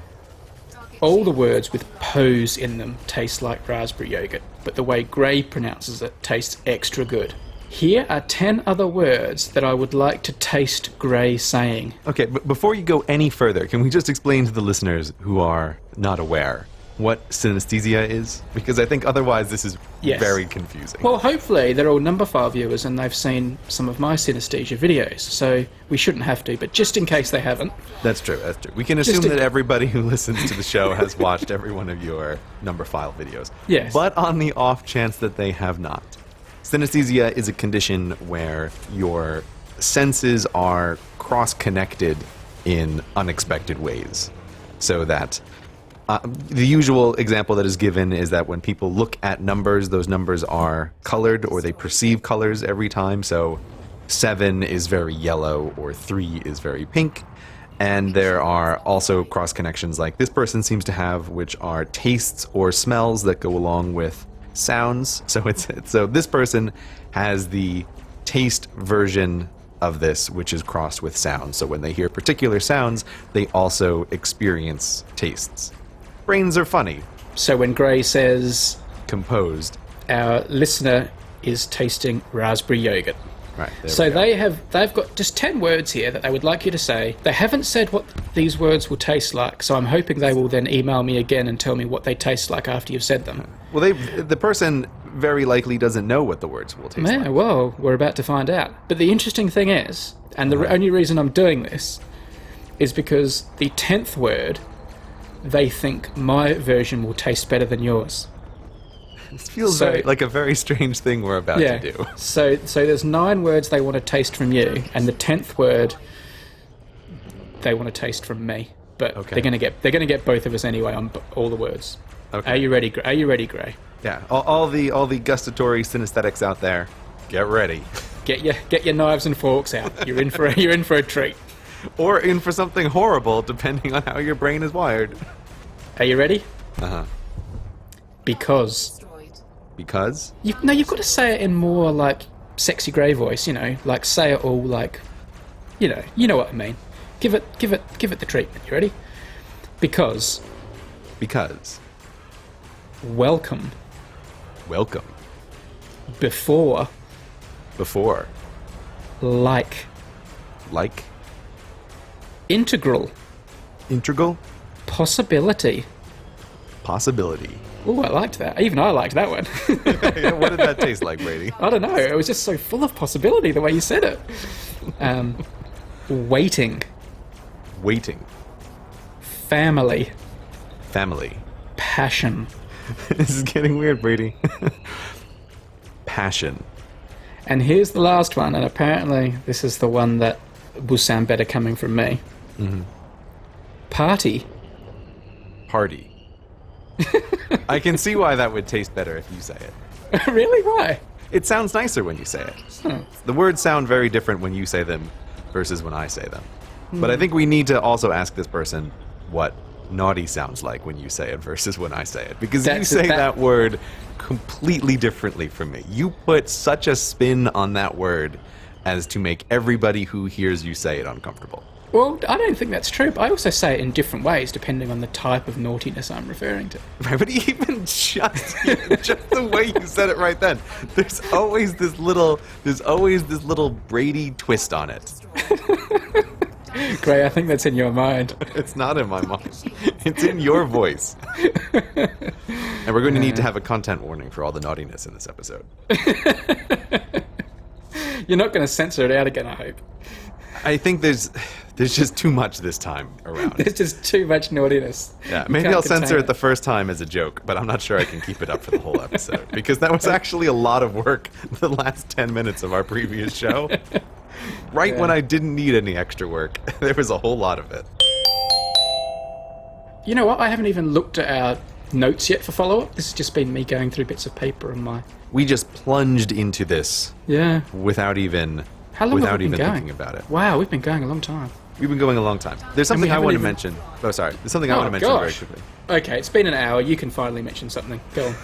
All the words with pose in them taste like raspberry yogurt, but the way Gray pronounces it tastes extra good. Here are 10 other words that I would like to taste Gray saying. Okay, but before you go any further, can we just explain to the listeners who are not aware what synesthesia is? Because I think otherwise this is very confusing. Well, hopefully they're all number file viewers and they've seen some of my synesthesia videos, so we shouldn't have to, but just in case they haven't. That's true. We can assume that everybody who listens to the show has watched every one of your number file videos. Yes. But on the off chance that they have not, synesthesia is a condition where your senses are cross-connected in unexpected ways. So that the usual example that is given is that when people look at numbers, those numbers are colored, or they perceive colors every time. So 7 is very yellow, or 3 is very pink. And there are also cross connections like this person seems to have, which are tastes or smells that go along with sounds. So this person has the taste version of this, which is crossed with sound. So when they hear particular sounds, they also experience tastes. Brains are funny. So when Gray says, composed, our listener is tasting raspberry yogurt. Right. So they've got just 10 words here that they would like you to say. They haven't said what these words will taste like, so I'm hoping they will then email me again and tell me what they taste like after you've said them. Well, the person very likely doesn't know what the words will taste like. Well, we're about to find out. But the interesting thing is, and the only reason I'm doing this, is because the 10th word, they think my version will taste better than yours. This feels like a very strange thing we're about to do. So there's 9 words they want to taste from you, and the 10th word they want to taste from me. But they're going to get both of us anyway on all the words. Okay. Are you ready, Gray? Yeah. All the gustatory synesthetics out there, get ready. Get your knives and forks out. You're in for a treat. Or in for something horrible, depending on how your brain is wired. Are you ready? Uh-huh. Because? You've got to say it in more like sexy Gray voice, like say it all like, you know what I mean. Give it the treatment. You ready? Because. Welcome. Before. Like. Integral. Possibility. Oh, I liked that. Even I liked that one. What did that taste like, Brady? I don't know. It was just so full of possibility the way you said it. Waiting. Family. Passion. This is getting weird, Brady. Passion. And here's the last one, and apparently this is the one that will sound better coming from me. Mm-hmm. Party. I can see why that would taste better if you say it. Really? Why? It sounds nicer when you say it. The words sound very different when you say them versus when I say them. But I think we need to also ask this person what naughty sounds like when you say it versus when I say it. Because you That's- say that- that word completely differently from me. You put such a spin on that word as to make everybody who hears you say it uncomfortable. Well, I don't think that's true, but I also say it in different ways depending on the type of naughtiness I'm referring to. Right, but even just the way you said it right then, there's always this little Brady twist on it. Gray, I think that's in your mind. It's not in my mind. It's in your voice. And we're going to need to have a content warning for all the naughtiness in this episode. You're not going to censor it out again, I hope. I think there's just too much this time around. There's just too much naughtiness. Yeah, You maybe can't I'll censor contain it the first time as a joke, but I'm not sure I can keep it up for the whole episode because that was actually a lot of work the last 10 minutes of our previous show. Right when I didn't need any extra work, there was a whole lot of it. You know what? I haven't even looked at our notes yet for follow-up. This has just been me going through bits of paper on my... We just plunged into this Yeah. without even How long have without we been even going? thinking about it. Wow, we've been going a long time. We've been going a long time. There's something I haven't want to even- mention. Oh, sorry. There's something I want to mention very gosh. quickly. Okay, it's been an hour. You can finally mention something. Go on.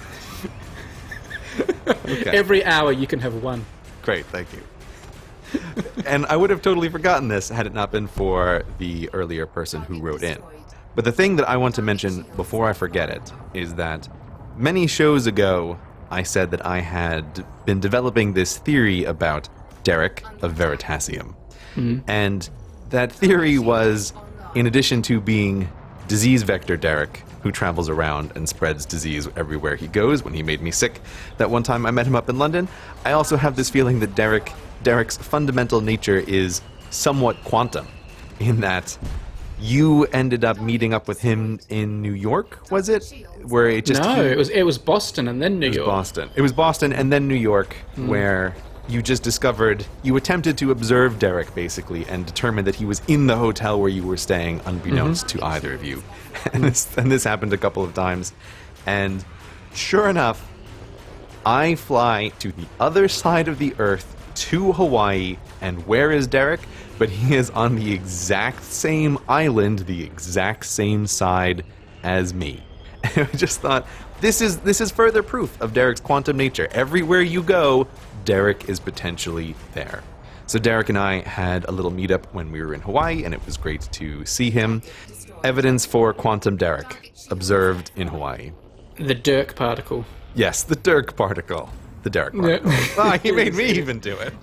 Okay. Every hour you can have one. Great, thank you. And I would have totally forgotten this had it not been for the earlier person who wrote in. But the thing that I want to mention before I forget it is that many shows ago I said that I had been developing this theory about Derek of Veritasium. And that theory was, in addition to being disease vector Derek, who travels around and spreads disease everywhere he goes when he made me sick, that one time I met him up in London, I also have this feeling that Derek's fundamental nature is somewhat quantum, in that you ended up meeting up with him in New York, was it? Where it just No, it was Boston and then New York. Boston. It was Boston and then New York, where you just discovered, you attempted to observe Derek, basically, and determined that he was in the hotel where you were staying, unbeknownst to either of you. And this happened a couple of times. And sure enough, I fly to the other side of the earth, to Hawaii, and where is Derek? But he is on the exact same island, the exact same side as me. And I just thought, this is further proof of Derek's quantum nature. Everywhere you go, Derek is potentially there. So Derek and I had a little meetup when we were in Hawaii, and it was great to see him. Evidence for quantum Derek observed in Hawaii. The Dirk particle. Yes, the Dirk particle. The Derek particle. Ah, he made me even do it.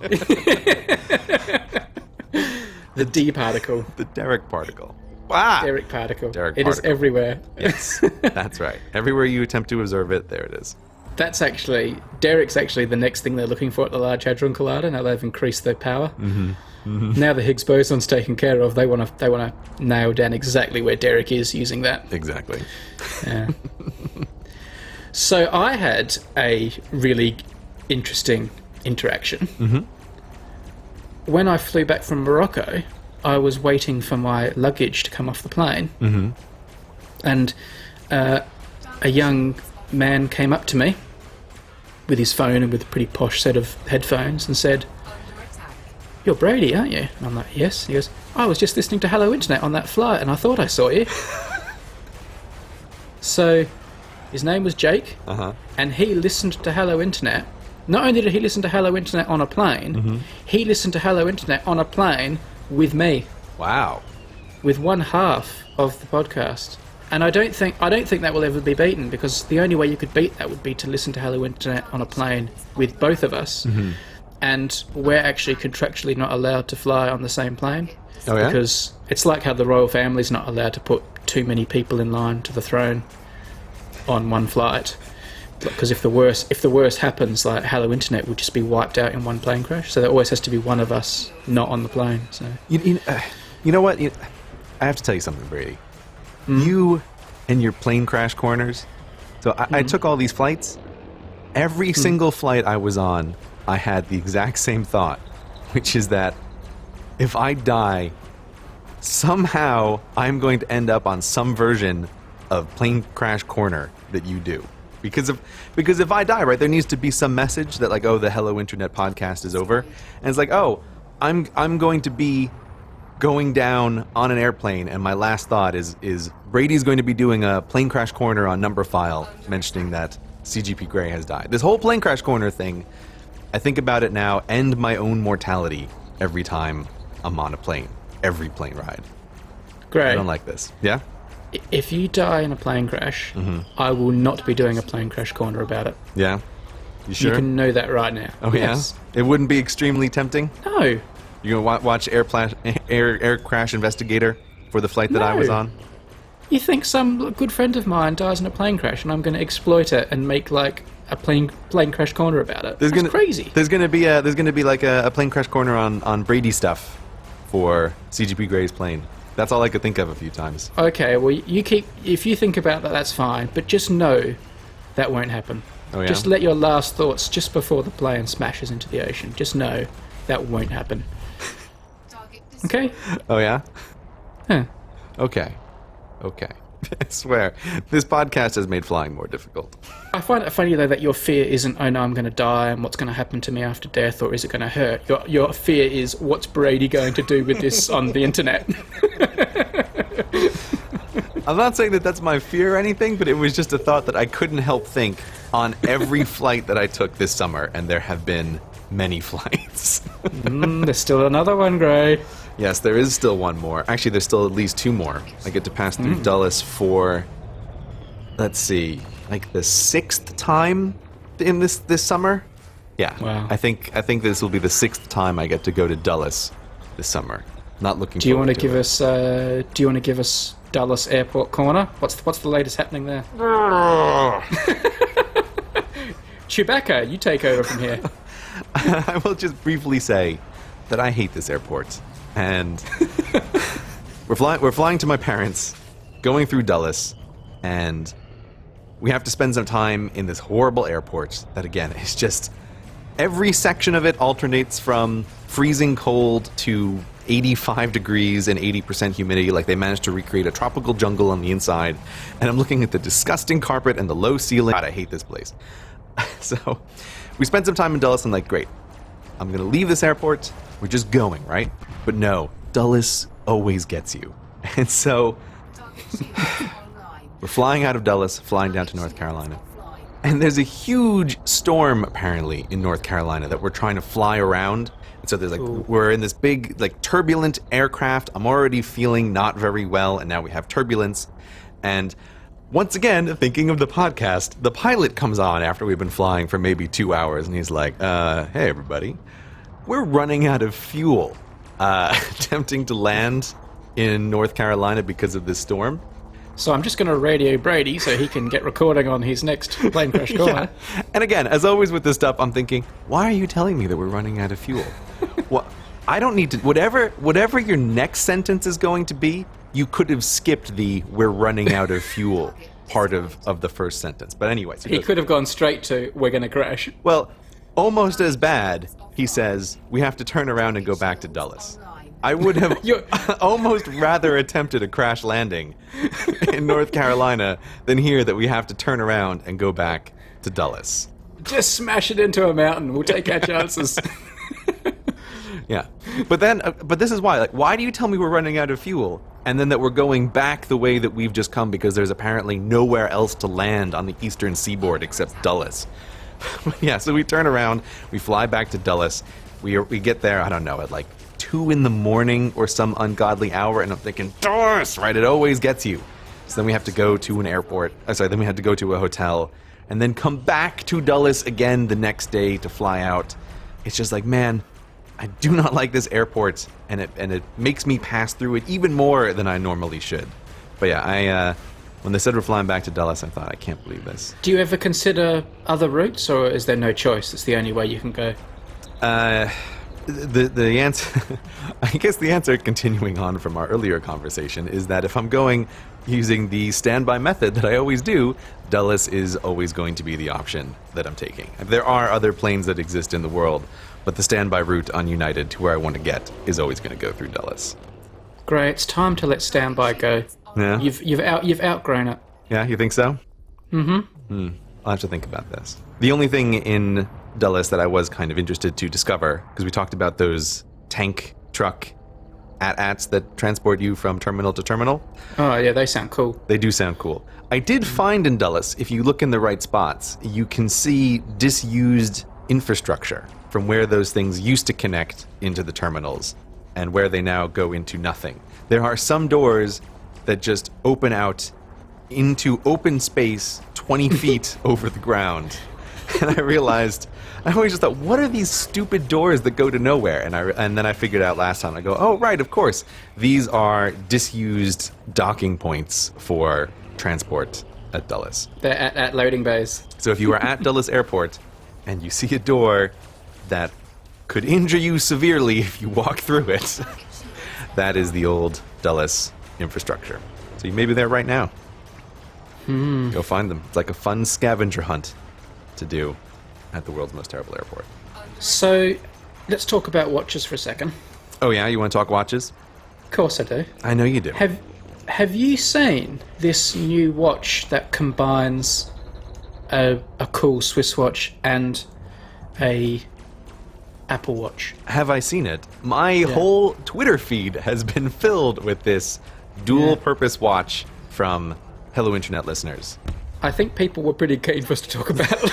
The D particle. The Derek particle. Wow. Derek particle. Derek It is particle. everywhere. Yes, that's right. Everywhere you attempt to observe it, there it is. Derek's actually the next thing they're looking for at the Large Hadron Collider. Now they've increased their power. Now the Higgs boson's taken care of. They want to nail down exactly where Derek is using that. Exactly. Yeah. So I had a really interesting interaction. When I flew back from Morocco, I was waiting for my luggage to come off the plane, and a young man came up to me with his phone and with a pretty posh set of headphones and said, "You're Brady, aren't you?" And I'm like, "Yes." He goes, "I was just listening to Hello Internet on that flight and I thought I saw you." So his name was Jake, and he listened to Hello Internet. Not only did he listen to Hello Internet on a plane, he listened to Hello Internet on a plane with me, Wow. with one half of the podcast. And I don't think that will ever be beaten, because the only way you could beat that would be to listen to Hello Internet on a plane with both of us. And we're actually contractually not allowed to fly on the same plane. Oh, yeah? Because it's like how the royal family's not allowed to put too many people in line to the throne on one flight. Because if the worst happens, like Hello Internet would just be wiped out in one plane crash. So there always has to be one of us not on the plane. So You know what? I have to tell you something, Brady. You and your plane crash corners. So I took all these flights. Every single flight I was on, I had the exact same thought, which is that if I die, somehow I'm going to end up on some version of plane crash corner that you do. Because if I die, right, there needs to be some message that, like, oh, the Hello Internet podcast is over, and it's like, oh, I'm going to be going down on an airplane, and my last thought is Brady's going to be doing a plane crash corner on Number File, mentioning that CGP Grey has died. This whole plane crash corner thing, I think about it now, end my own mortality every time I'm on a plane. Every plane ride. Great. I don't like this. Yeah? If you die in a plane crash, I will not be doing a plane crash corner about it. Yeah? You sure? You can know that right now. Oh, yes. Yeah? It wouldn't be extremely tempting? No. You gonna watch Air Crash Investigator for the flight that I was No. on? You think some good friend of mine dies in a plane crash and I'm going to exploit it and make like a plane crash corner about it? That's crazy. There's gonna be like a plane crash corner on Brady stuff for CGP Grey's plane. That's all I could think of a few times. Okay, well if you think about that, that's fine, but just know that won't happen. Oh, yeah? Just let your last thoughts just before the plane smashes into the ocean. Just know that won't happen. Okay? Oh yeah? Huh. Okay. I swear, this podcast has made flying more difficult. I find it funny though that your fear isn't, oh no, I'm going to die and what's going to happen to me after death, or is it going to hurt? Your fear is, what's Brady going to do with this on the internet? I'm not saying that that's my fear or anything, but it was just a thought that I couldn't help think on every flight that I took this summer, and there have been many flights. There's still another one, Gray. Yes, there is still one more. Actually, there's still at least two more. I get to pass through Dulles for, let's see, like the 6th time in this summer. Yeah, Wow. I think this will be the 6th time I get to go to Dulles this summer. Not looking. Do you want forward to give us? Do you want to give us Dulles Airport corner? What's the latest happening there? Chewbacca, you take over from here. I will just briefly say that I hate this airport, and we're flying to my parents, going through Dulles, and we have to spend some time in this horrible airport that, again, is just every section of it alternates from freezing cold to 85 degrees and 80% humidity, like they managed to recreate a tropical jungle on the inside. And I'm looking at the disgusting carpet and the low ceiling. God, I hate this place. So we spent some time in Dulles and like, great, I'm gonna leave this airport. We're just going, right? But no, Dulles always gets you. And so we're flying out of Dulles, flying down to North Carolina. And there's a huge storm, apparently, in North Carolina that we're trying to fly around. And so there's like, we're in this big, like, turbulent aircraft. I'm already feeling not very well, and now we have turbulence. And once again, thinking of the podcast, the pilot comes on after we've been flying for maybe 2 hours, and he's like, hey, everybody, we're running out of fuel. Attempting to land in North Carolina because of this storm. So I'm just going to radio Brady so he can get recording on his next plane crash corner. Yeah. And again, as always with this stuff, I'm thinking, why are you telling me that we're running out of fuel? Well, I don't need to. Whatever your next sentence is going to be, you could have skipped the "we're running out of fuel" part of the first sentence. But anyways, He could have gone straight to, we're going to crash. well, almost as bad. He says we have to turn around and go back to Dulles. I would have almost rather attempted a crash landing in North Carolina than here that we have to turn around and go back to Dulles. Just smash it into a mountain. We'll take our chances. Yeah. But this is why. Like, why do you tell me we're running out of fuel and then that we're going back the way that we've just come because there's apparently nowhere else to land on the eastern seaboard except Dulles? Yeah, so we turn around, we fly back to Dulles. We get there, I don't know, at like 2 a.m. or some ungodly hour, and I'm thinking, Dulles, right? It always gets you. So then we have to go to an airport. Then we had to go to a hotel, and then come back to Dulles again the next day to fly out. It's just like, man, I do not like this airport, and it makes me pass through it even more than I normally should. But yeah, when they said we're flying back to Dulles, I thought, I can't believe this. Do you ever consider other routes, or is there no choice? It's the only way you can go. The answer, I guess the answer, continuing on from our earlier conversation, is that if I'm going using the standby method that I always do, Dulles is always going to be the option that I'm taking. There are other planes that exist in the world, but the standby route on United to where I want to get is always going to go through Dulles. Great, it's time to let standby go. Yeah? You've outgrown it. Yeah, you think so? Mm-hmm. I'll have to think about this. The only thing in Dulles that I was kind of interested to discover, because we talked about those tank truck AT-ATs that transport you from terminal to terminal. Oh, yeah, they sound cool. They do sound cool. I did find in Dulles, if you look in the right spots, you can see disused infrastructure from where those things used to connect into the terminals and where they now go into nothing. There are some doors that just open out into open space 20 feet over the ground. And I realized, I always just thought, what are these stupid doors that go to nowhere? And then I figured out last time, I go, oh, right, of course. These are disused docking points for transport at Dulles. They're at loading bays. So if you are at Dulles Airport and you see a door that could injure you severely if you walk through it, that is the old Dulles infrastructure. So you may be there right now. Go find them. It's like a fun scavenger hunt to do at the world's most terrible airport. So, let's talk about watches for a second. Oh yeah, you want to talk watches? Of course I do. I know you do. Have you seen this new watch that combines a cool Swiss watch and a Apple Watch? Have I seen it? My whole Twitter feed has been filled with this dual-purpose watch from Hello Internet listeners. I think people were pretty keen for us to talk about it.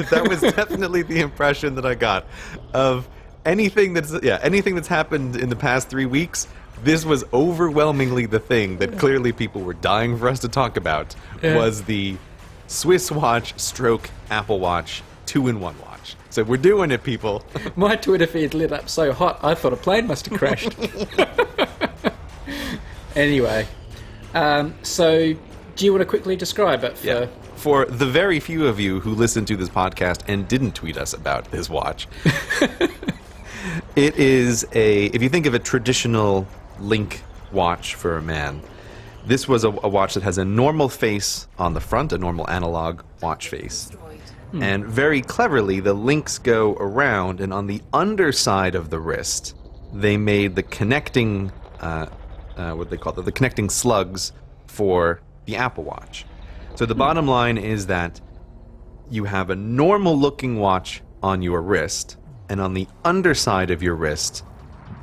That was definitely the impression that I got of anything that's happened in the past 3 weeks. This was overwhelmingly the thing that clearly people were dying for us to talk about. Was the Swiss watch stroke Apple Watch 2-in-1 watch. So we're doing it, people. My Twitter feed lit up so hot I thought a plane must have crashed. Anyway, so do you want to quickly describe it? For the very few of you who listened to this podcast and didn't tweet us about this watch, it is if you think of a traditional Link watch for a man, this was a watch that has a normal face on the front, a normal analog watch face. And very cleverly, the links go around, and on the underside of the wrist, they made the connecting, what they call it, the connecting slugs for the Apple Watch. So the bottom line is that you have a normal-looking watch on your wrist, and on the underside of your wrist,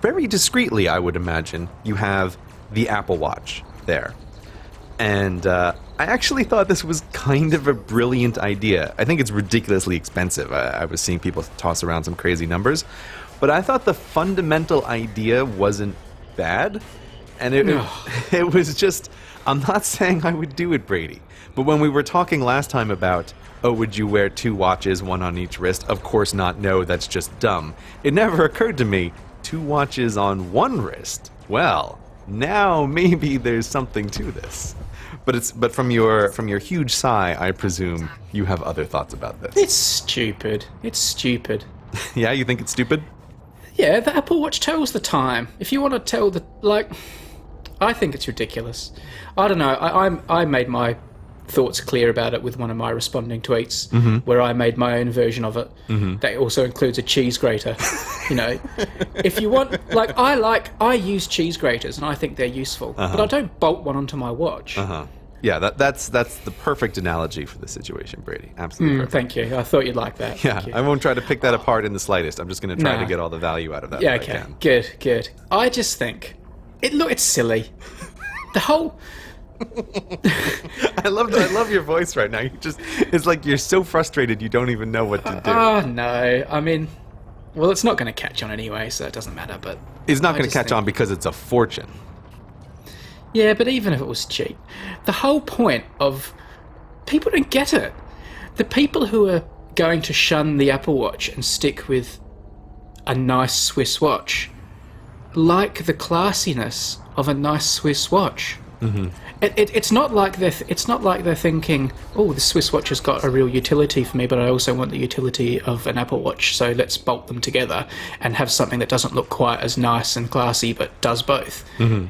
very discreetly, I would imagine, you have the Apple Watch there. And I actually thought this was kind of a brilliant idea. I think it's ridiculously expensive. I was seeing people toss around some crazy numbers. But I thought the fundamental idea wasn't bad. And it was just, I'm not saying I would do it, Brady. But when we were talking last time about, oh, would you wear 2 watches, 1 on each wrist? Of course not. No, that's just dumb. It never occurred to me, 2 watches on 1 wrist. Well, now maybe there's something to this. But from your huge sigh, I presume you have other thoughts about this. It's stupid. It's stupid. Yeah, you think it's stupid? Yeah, the Apple Watch tells the time. If you want to tell I think it's ridiculous. I don't know. I made my thoughts clear about it with one of my responding tweets, where I made my own version of it. That also includes a cheese grater. You know, if you want, I use cheese graters and I think they're useful, but I don't bolt one onto my watch. Yeah, that's the perfect analogy for the situation, Brady. Absolutely perfect. Thank you. I thought you'd like that. Yeah, I won't try to pick that apart in the slightest. I'm just going to try to get all the value out of that. Yeah, that I okay. can. Good. I just think it's silly. The whole. I love your voice right now. It's like you're so frustrated you don't even know what to do. Oh no! I mean, well, it's not going to catch on anyway, so it doesn't matter. But it's not going to catch on because it's a fortune. Yeah, but even if it was cheap, the whole point of people don't get it. The people who are going to shun the Apple Watch and stick with a nice Swiss watch like the classiness of a nice Swiss watch. It's not like they're thinking, oh, the Swiss watch has got a real utility for me, but I also want the utility of an Apple Watch, so let's bolt them together and have something that doesn't look quite as nice and classy but does both.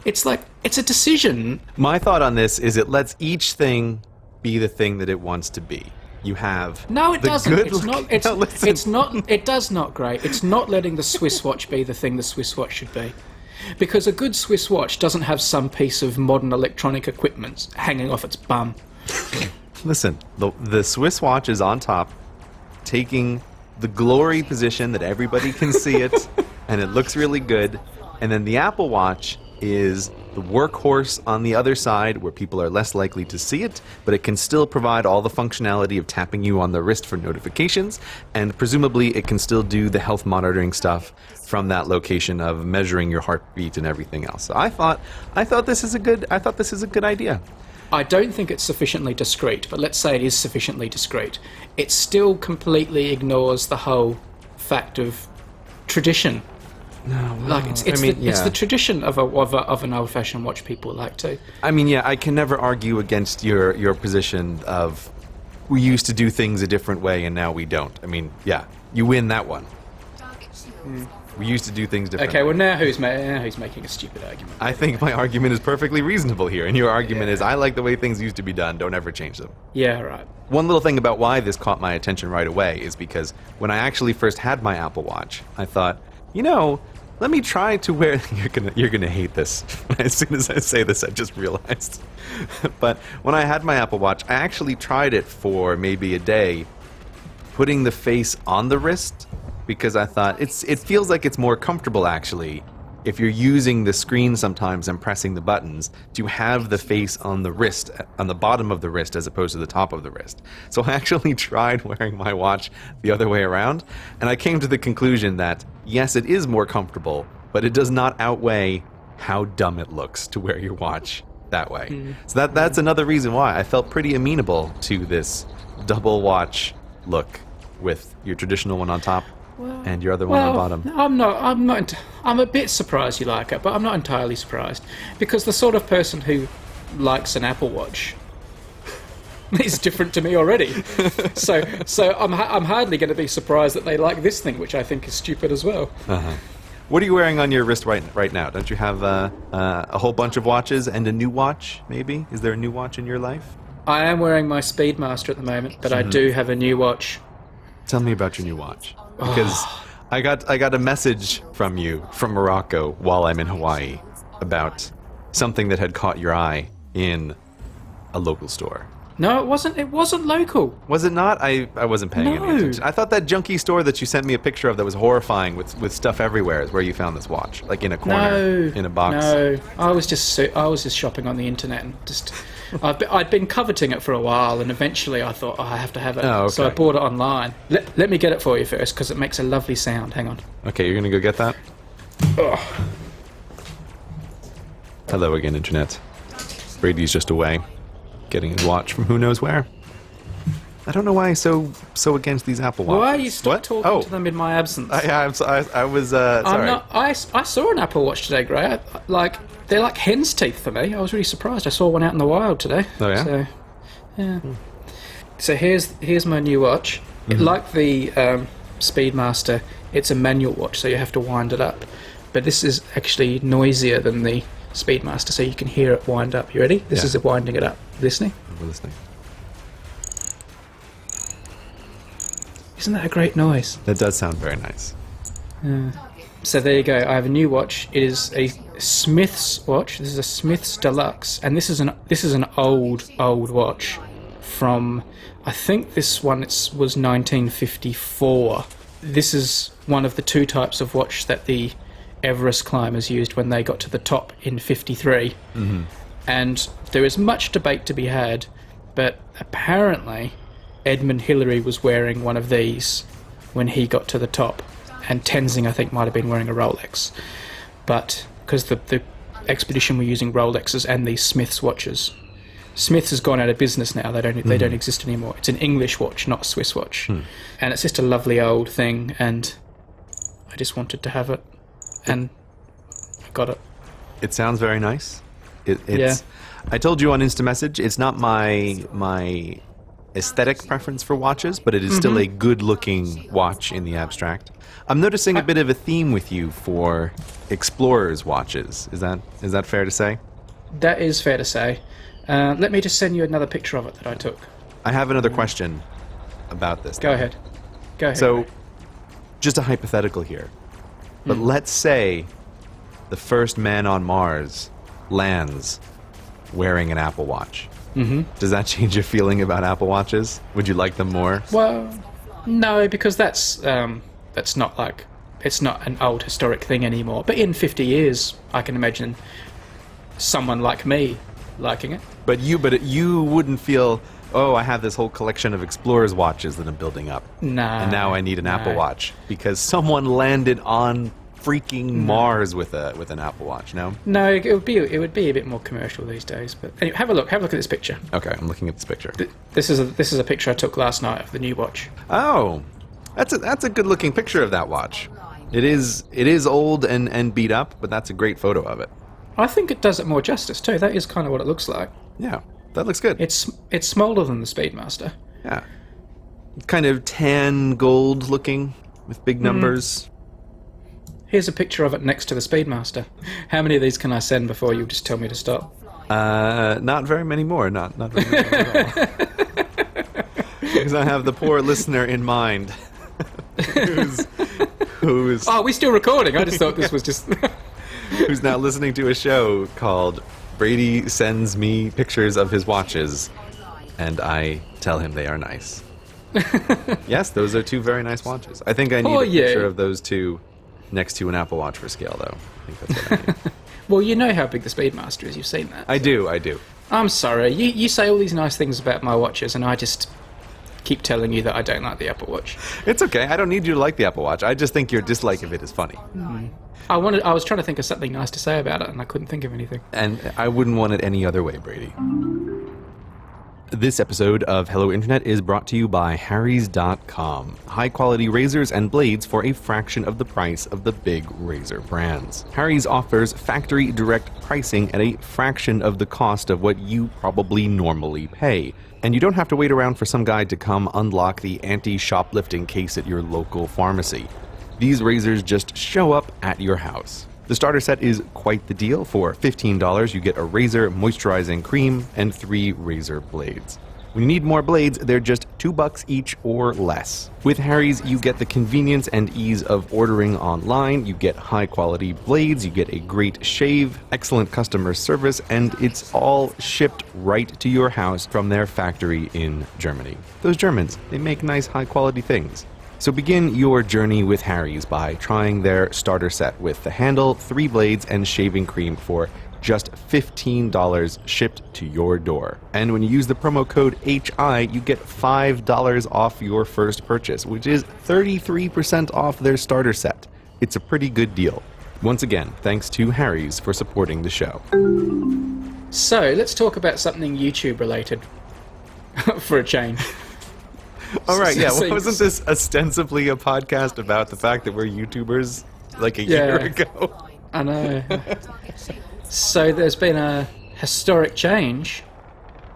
It's like, it's a decision. My thought on this is it lets each thing be the thing that it wants to be. You have no, it doesn't. It's not. It's not. It does not. Great. It's not letting the Swiss watch be the thing the Swiss watch should be. Because a good Swiss watch doesn't have some piece of modern electronic equipment hanging off its bum. Listen, the Swiss watch is on top, taking the glory position that everybody can see it, and it looks really good. And then the Apple Watch is the workhorse on the other side where people are less likely to see it, but it can still provide all the functionality of tapping you on the wrist for notifications, and presumably it can still do the health monitoring stuff from that location of measuring your heartbeat and everything else. So I thought this is a good idea. I don't think it's sufficiently discreet, but let's say it is sufficiently discreet. It still completely ignores the whole fact of tradition. No, Like it's the tradition of an old-fashioned watch people like to. I mean, yeah, I can never argue against your position of we used to do things a different way and now we don't. I mean, yeah, you win that one. We used to do things differently. Okay, well now who's making a stupid argument? I think my argument is perfectly reasonable here, and your argument is I like the way things used to be done, don't ever change them. Yeah, right. One little thing about why this caught my attention right away is because when I actually first had my Apple Watch, I thought, let me try to wear... You're gonna hate this. As soon as I say this, I just realized. But when I had my Apple Watch, I actually tried it for maybe a day, putting the face on the wrist, because I thought it feels like it's more comfortable, actually, if you're using the screen sometimes and pressing the buttons, to have the face on the wrist, on the bottom of the wrist, as opposed to the top of the wrist. So I actually tried wearing my watch the other way around, and I came to the conclusion that, yes, it is more comfortable, but it does not outweigh how dumb it looks to wear your watch that way. So that's another reason why I felt pretty amenable to this double watch look with your traditional one on top and your other one on bottom. I'm a bit surprised you like it, but I'm not entirely surprised, because the sort of person who likes an Apple Watch is different to me already. so I'm hardly going to be surprised that they like this thing, which I think is stupid as well. Uh-huh. What are you wearing on your wrist right now? Don't you have a whole bunch of watches and a new watch, maybe? Is there a new watch in your life? I am wearing my Speedmaster at the moment, but I do have a new watch. Tell me about your new watch. Because I got a message from you from Morocco while I'm in Hawaii about something that had caught your eye in a local store. No, it wasn't. It wasn't local. Was it not? I wasn't paying any attention. I thought that junky store that you sent me a picture of that was horrifying with stuff everywhere is where you found this watch, like in a corner, in a box. No, I was just shopping on the internet and just. I'd been coveting it for a while, and eventually I thought, I have to have it. Oh, okay. So I bought it online. Let me get it for you first, because it makes a lovely sound. Hang on. Okay, you're gonna go get that? Oh. Hello again, Internet. Brady's just away, getting his watch from who knows where. I don't know why he's so against these Apple Watches. Why you stop talking to them in my absence? I was sorry. I saw an Apple Watch today, Gray. They're like hen's teeth for me. I was really surprised. I saw one out in the wild today. Oh yeah. So, yeah. So here's my new watch. Like the Speedmaster, it's a manual watch, so you have to wind it up. But this is actually noisier than the Speedmaster, so you can hear it wind up. You ready? This is it winding it up. Listening? We're listening. Isn't that a great noise? That does sound very nice. So there you go. I have a new watch. It is a Smith's watch. This is a Smith's Deluxe, and this is an old watch from, I think this one was 1954. This is one of the two types of watch that the Everest climbers used when they got to the top in 53. And there is much debate to be had, but apparently Edmund Hillary was wearing one of these when he got to the top, and Tenzing, I think, might have been wearing a Rolex. But because the expedition were using Rolexes and these Smith's watches, Smith's has gone out of business now. They don't exist anymore. It's an English watch, not a Swiss watch, and it's just a lovely old thing. And I just wanted to have it, and I got it. It sounds very nice. It's. Yeah. I told you on InstaMessage, it's not my aesthetic preference for watches, but it is still a good-looking watch in the abstract. I'm noticing a bit of a theme with you for explorers' watches. Is that fair to say? That is fair to say. Let me just send you another picture of it that I took. I have another question about this. Go ahead. So, just a hypothetical here. But let's say the first man on Mars lands wearing an Apple Watch. Does that change your feeling about Apple Watches? Would you like them more? Well, No, because that's not like, it's not an old historic thing anymore. But in 50 years, I can imagine someone like me liking it. But you wouldn't feel, oh, I have this whole collection of Explorer's watches that I'm building up. No. And now I need an Apple Watch because someone landed on freaking Mars with an Apple Watch. No? No, it would be a bit more commercial these days. But anyway, have a look at this picture. Okay, I'm looking at this picture. This is a picture I took last night of the new watch. Oh, that's a good looking picture of that watch. It is old and beat up, but that's a great photo of it. I think it does it more justice too. That is kind of what it looks like. Yeah, that looks good. It's smaller than the Speedmaster. Yeah, kind of tan gold looking with big numbers. Here's a picture of it next to the Speedmaster. How many of these can I send before you just tell me to stop? Not very many more. Not very many more at all. Because I have the poor listener in mind. who's Oh, we're still recording. I just thought this was just... who's now listening to a show called Brady Sends Me Pictures of His Watches, and I tell him they are nice. Yes, those are two very nice watches. I think I need a picture of those two next to an Apple Watch for scale, though. I think that's what I need. Well, you know how big the Speedmaster is. You've seen that. I do. I'm sorry. You say all these nice things about my watches, and I just keep telling you that I don't like the Apple Watch. It's okay. I don't need you to like the Apple Watch. I just think your dislike of it is funny. I was trying to think of something nice to say about it, and I couldn't think of anything. And I wouldn't want it any other way, Brady. This episode of Hello Internet is brought to you by Harry's.com. High-quality razors and blades for a fraction of the price of the big razor brands. Harry's offers factory direct pricing at a fraction of the cost of what you probably normally pay. And you don't have to wait around for some guy to come unlock the anti-shoplifting case at your local pharmacy. These razors just show up at your house. The starter set is quite the deal. For $15, you get a razor, moisturizing cream, and 3 razor blades. When you need more blades, they're just $2 each or less. With Harry's, you get the convenience and ease of ordering online, you get high-quality blades, you get a great shave, excellent customer service, and it's all shipped right to your house from their factory in Germany. Those Germans, they make nice high-quality things. So begin your journey with Harry's by trying their starter set with the handle, 3 blades, and shaving cream for just $15 shipped to your door. And when you use the promo code HI, you get $5 off your first purchase, which is 33% off their starter set. It's a pretty good deal. Once again, thanks to Harry's for supporting the show. So, let's talk about something YouTube related for a change. All right, yeah. Well, wasn't this ostensibly a podcast about the fact that we're YouTubers like a year ago? I know. So there's been a historic change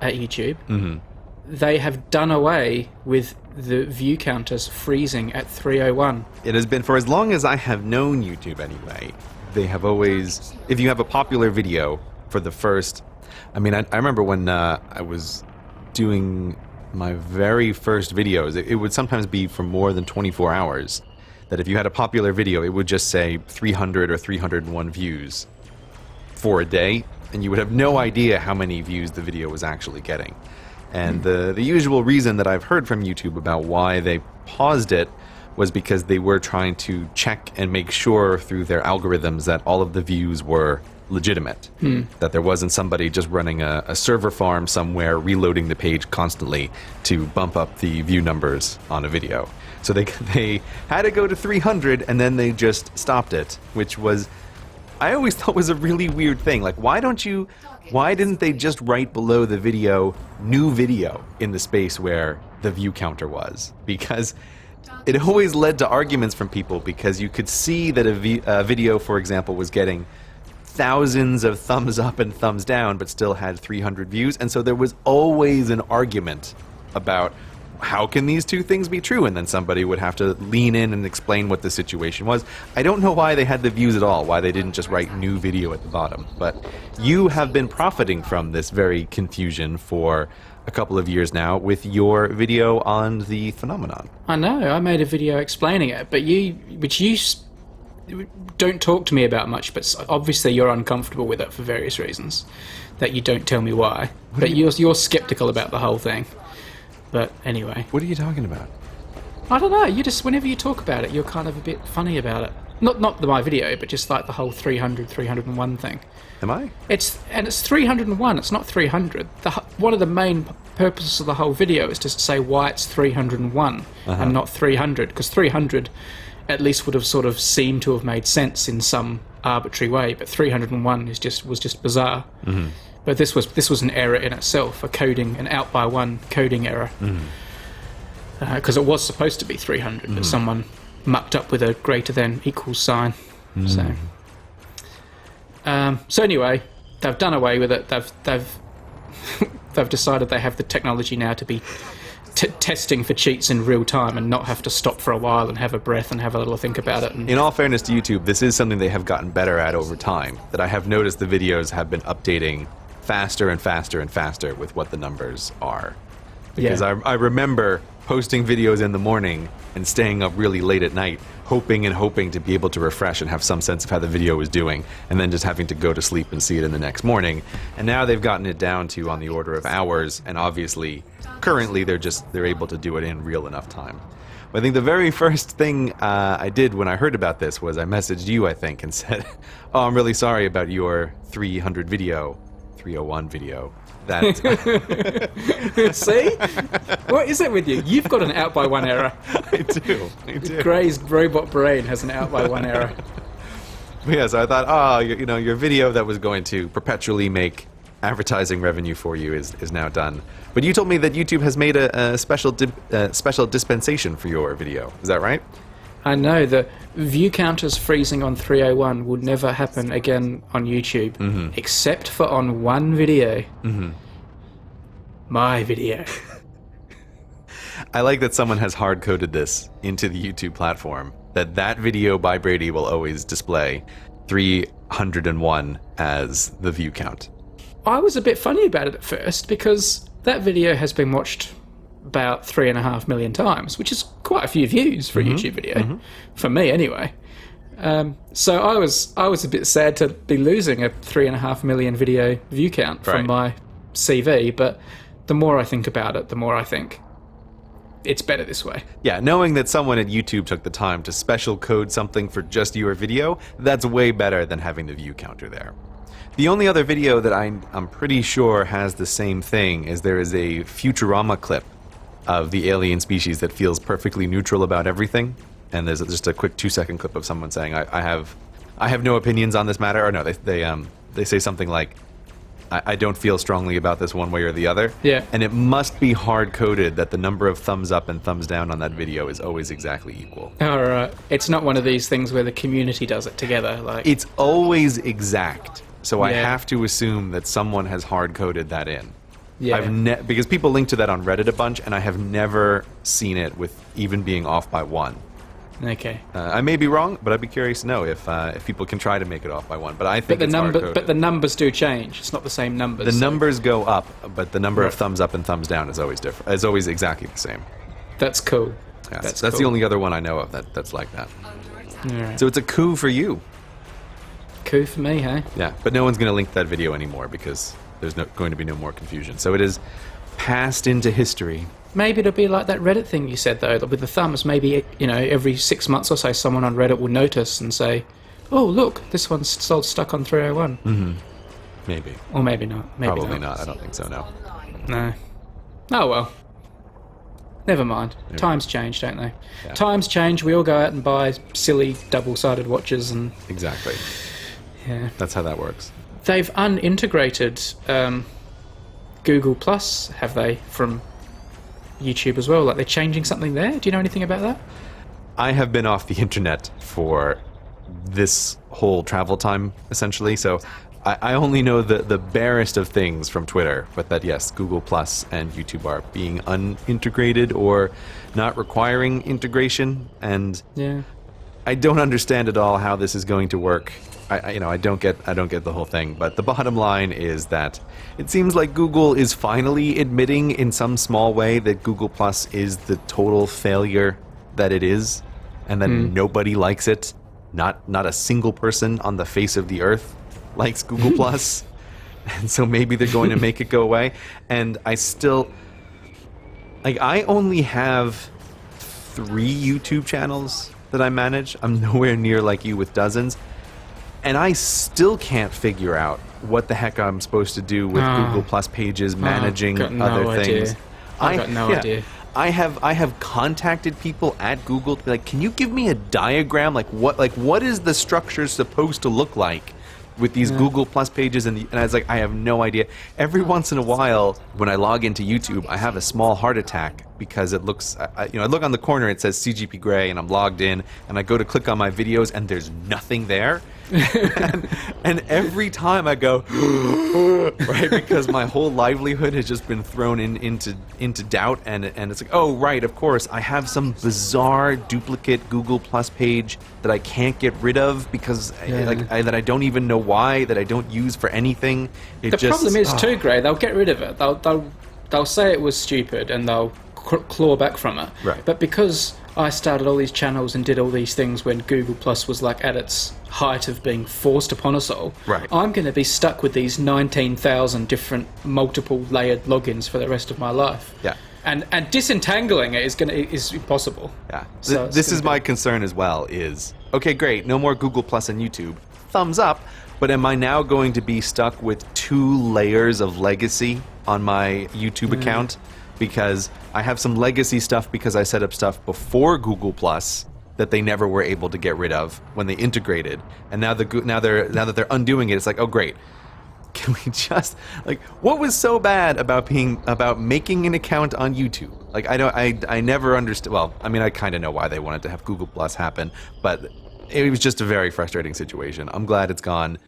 at YouTube. Mm-hmm. They have done away with the view counters freezing at 301. It has been, for as long as I have known YouTube anyway, they have always, if you have a popular video for the first, I remember when I was doing my very first videos, it would sometimes be for more than 24 hours, that if you had a popular video, it would just say 300 or 301 views for a day, and you would have no idea how many views the video was actually getting. And the usual reason that I've heard from YouTube about why they paused it was because they were trying to check and make sure through their algorithms that all of the views were legitimate, that there wasn't somebody just running a server farm somewhere reloading the page constantly to bump up the view numbers on a video. So they had to go to 300 and then they just stopped it, which was, I always thought was a really weird thing. Like, why didn't they just write below the video, new video, in the space where the view counter was? Because it always led to arguments from people, because you could see that a video, for example, was getting thousands of thumbs up and thumbs down, but still had 300 views. And so there was always an argument about how can these two things be true? And then somebody would have to lean in and explain what the situation was. I don't know why they had the views at all, why they didn't just write new video at the bottom. But you have been profiting from this very confusion for a couple of years now with your video on the phenomenon. I know, I made a video explaining it, but you don't talk to me about much, but obviously you're uncomfortable with it for various reasons that you don't tell me why. But you're skeptical about the whole thing. But anyway. What are you talking about? I don't know. You just, whenever you talk about it, you're kind of a bit funny about it. Not my video, but just like the whole 300, 301 thing. Am I? It's 301. It's not 300. One of the main purposes of the whole video is to say why it's 301 and not 300, because 300 at least would have sort of seemed to have made sense in some arbitrary way, but 301 was just bizarre. Mm-hmm. But this was an error in itself, an out by one coding error, because it was supposed to be 300, but someone mucked up with a greater than equals sign. So anyway, they've done away with it. They've decided they have the technology now to be testing for cheats in real time and not have to stop for a while and have a breath and have a little think about it. In all fairness to YouTube, this is something they have gotten better at over time. That I have noticed the videos have been updating faster and faster and faster with what the numbers are. Because I remember posting videos in the morning and staying up really late at night, hoping to be able to refresh and have some sense of how the video was doing, and then just having to go to sleep and see it in the next morning. And now they've gotten it down to on the order of hours, and obviously, currently they're able to do it in real enough time. But I think the very first thing I did when I heard about this was I messaged you, I think, and said, "Oh, I'm really sorry about your 301 video." That See? What is it with you? You've got an out by one error. I do. Gray's robot brain has an out by one error. Yeah, so I thought, your video that was going to perpetually make advertising revenue for you is now done. But you told me that YouTube has made a special dispensation for your video. Is that right? I know, the view counters freezing on 301 will never happen again on YouTube, except for on one video. My video. I like that someone has hard-coded this into the YouTube platform, that video by Brady will always display 301 as the view count. I was a bit funny about it at first, because that video has been watched about 3.5 million times, which is quite a few views for a YouTube video, for me anyway. So I was a bit sad to be losing a 3.5 million video view count from my CV, but the more I think about it, the more I think it's better this way. Yeah, knowing that someone at YouTube took the time to special code something for just your video, that's way better than having the view counter there. The only other video that I'm pretty sure has the same thing is there is a Futurama clip of the alien species that feels perfectly neutral about everything, and there's just a quick 2-second clip of someone saying, "I have no opinions on this matter," or no, they say something like, I don't feel strongly about this one way or the other. Yeah. And it must be hard-coded that the number of thumbs up and thumbs down on that video is always exactly equal. All right. It's not one of these things where the community does it together. It's always exact, so I have to assume that someone has hard-coded that in. Yeah. Because people link to that on Reddit a bunch, and I have never seen it with even being off by one. Okay. I may be wrong, but I'd be curious to know if people can try to make it off by one. But I think but the numbers do change. It's not the same numbers. The numbers go up, but the number of thumbs up and thumbs down is always different. It's always exactly the same. That's cool. Yeah, that's cool. The only other one I know of that's like that. All right. So it's a coup for you. Coup for me, hey? Yeah, but no one's going to link that video anymore because there's going to be no more confusion. So it is passed into history. Maybe it'll be like that Reddit thing you said, though, with the thumbs. Maybe, every 6 months or so, someone on Reddit will notice and say, "Oh, look, this one's still stuck on 301. Mm-hmm. Maybe. Or maybe not. Probably not. I don't think so, no. No. Oh, well. Never mind. Maybe. Times change, don't they? Yeah. Times change. We all go out and buy silly double-sided watches and... Exactly. Yeah. That's how that works. They've unintegrated Google Plus, have they, from YouTube as well? Like, they're changing something there? Do you know anything about that? I have been off the internet for this whole travel time, essentially, so I only know the barest of things from Twitter, but that, yes, Google Plus and YouTube are being unintegrated or not requiring integration, and yeah. I don't understand at all how this is going to work. I don't get the whole thing, but the bottom line is that it seems like Google is finally admitting in some small way that Google Plus is the total failure that it is, and that nobody likes it. Not a single person on the face of the earth likes Google Plus, and so maybe they're going to make it go away. And I still, I only have 3 YouTube channels that I manage. I'm nowhere near like you with dozens. And I still can't figure out what the heck I'm supposed to do with Google Plus pages, managing other things. I got no idea. I have contacted people at Google to be like, can you give me a diagram? Like what is the structure supposed to look like with these Google Plus pages? And I was like, I have no idea. Every once in a while, when I log into YouTube, I have a small heart attack because it looks, I look on the corner, it says CGP Grey, and I'm logged in, and I go to click on my videos, and there's nothing there. and every time I go, right, because my whole livelihood has just been thrown into doubt, and it's like, oh, right, of course, I have some bizarre duplicate Google Plus page that I can't get rid of because that I don't even know why, that I don't use for anything. The problem is too, Gray, they'll get rid of it. They'll say it was stupid, and they'll claw back from it. Right. But because I started all these channels and did all these things when Google Plus was like at its height of being forced upon us all, right, I'm going to be stuck with these 19,000 different multiple layered logins for the rest of my life. Yeah. And disentangling it is impossible. Yeah. So this is my concern as well, is, okay, great, no more Google Plus and YouTube. Thumbs up. But am I now going to be stuck with 2 layers of legacy on my YouTube account? Because I have some legacy stuff because I set up stuff before Google Plus that they never were able to get rid of when they integrated, and now that they're undoing it, it's like, oh great, can we just, like, what was so bad about making an account on YouTube? Like, I never understood. Well, I mean, I kind of know why they wanted to have Google Plus happen, but it was just a very frustrating situation. I'm glad it's gone.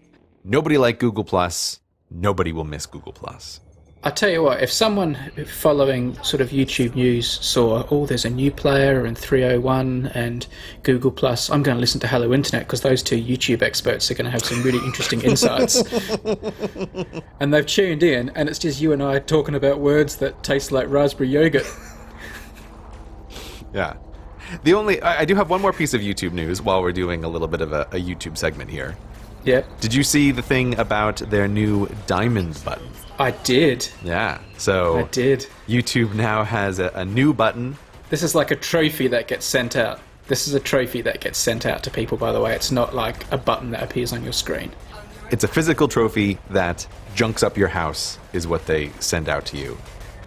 Nobody liked Google Plus. Nobody will miss Google Plus. I tell you what, if someone following sort of YouTube news saw, oh, there's a new player and 301 and Google Plus, I'm going to listen to Hello Internet because those 2 YouTube experts are going to have some really interesting insights. And they've tuned in, and it's just you and I talking about words that taste like raspberry yogurt. Yeah. I do have one more piece of YouTube news while we're doing a little bit of a YouTube segment here. Yeah. Did you see the thing about their new Diamond button? I did. Yeah, so I did. YouTube now has a new button. This is like a trophy that gets sent out. This is a trophy that gets sent out to people, by the way. It's not like a button that appears on your screen. It's a physical trophy that junks up your house, is what they send out to you.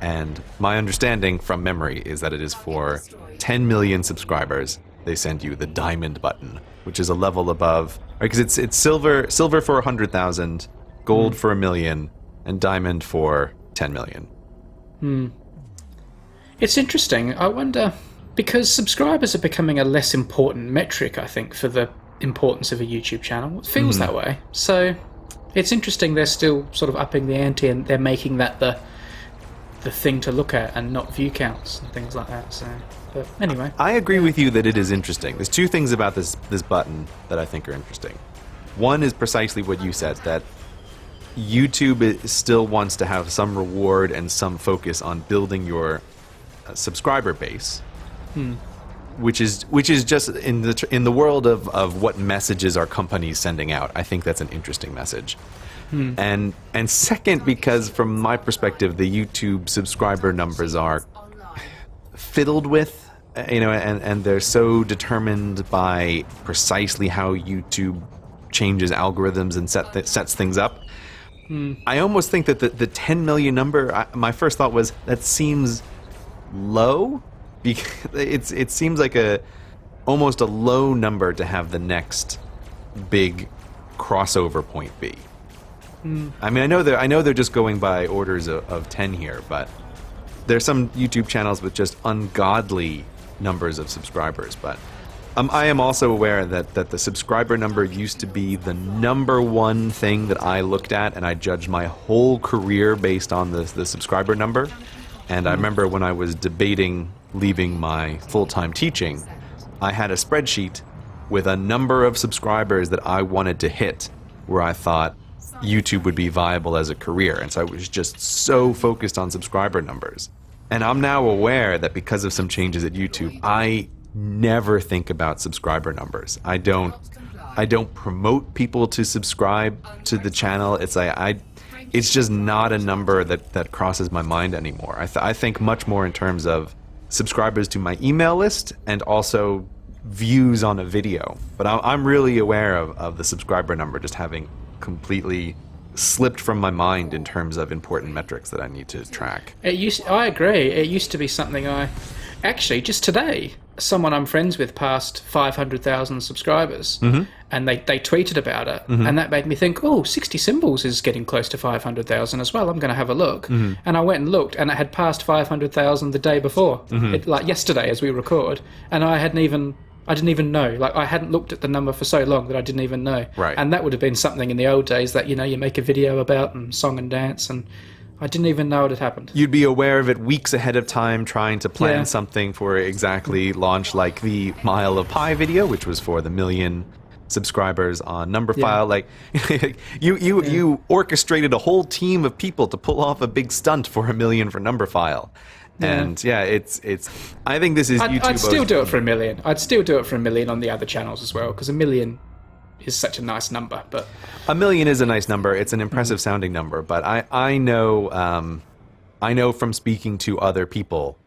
And my understanding from memory is that it is for 10 million subscribers. They send you the Diamond button, which is a level above, right? Because it's silver for 100,000, gold for 1 million, and diamond for 10 million. It's interesting. I wonder, because subscribers are becoming a less important metric, I think, for the importance of a YouTube channel. It feels that way. So it's interesting they're still sort of upping the ante, and they're making that the thing to look at and not view counts and things like that. So, but anyway. I agree with you that it is interesting. There's 2 things about this button that I think are interesting. One is precisely what you said, that YouTube still wants to have some reward and some focus on building your subscriber base, which is just in the world of what messages are companies sending out. I think that's an interesting message. And second, because from my perspective, the YouTube subscriber numbers are fiddled with, and they're so determined by precisely how YouTube changes algorithms and sets things up. I almost think that the 10 million number, my first thought was, that seems low, because it seems like almost a low number to have the next big crossover point be. I mean, I know they're just going by orders of 10 here, but there's some YouTube channels with just ungodly numbers of subscribers. But I am also aware that the subscriber number used to be the number one thing that I looked at, and I judged my whole career based on the subscriber number. And I remember when I was debating leaving my full-time teaching, I had a spreadsheet with a number of subscribers that I wanted to hit, where I thought YouTube would be viable as a career. And so I was just so focused on subscriber numbers. And I'm now aware that because of some changes at YouTube, I never think about subscriber numbers. I don't promote people to subscribe to the channel. It's like it's just not a number that crosses my mind anymore. I think much more in terms of subscribers to my email list and also views on a video. But I'm really aware of the subscriber number just having completely slipped from my mind in terms of important metrics that I need to track. I agree. It used to be something actually, just today, someone I'm friends with passed 500,000 subscribers, and they tweeted about it, and that made me think, 60 Symbols is getting close to 500,000 as well. I'm going to have a look. And I went and looked, and it had passed 500,000 the day before, like yesterday as we record, and I didn't even know. Like, I hadn't looked at the number for so long that I didn't even know. Right. And that would have been something in the old days that, you make a video about and song and dance, and I didn't even know it had happened. You'd be aware of it weeks ahead of time, trying to plan Yeah. something for exactly launch, like the Mile of Pi video, which was for the 1 million subscribers on Numberphile. Like, you orchestrated a whole team of people to pull off a big stunt for 1 million for Numberphile. And it's. I think this is YouTube. I'd still do it for 1 million. I'd still do it for 1 million on the other channels as well, because 1 million is such a nice number. But 1 million is a nice number. It's an impressive sounding number. But I know from speaking to other people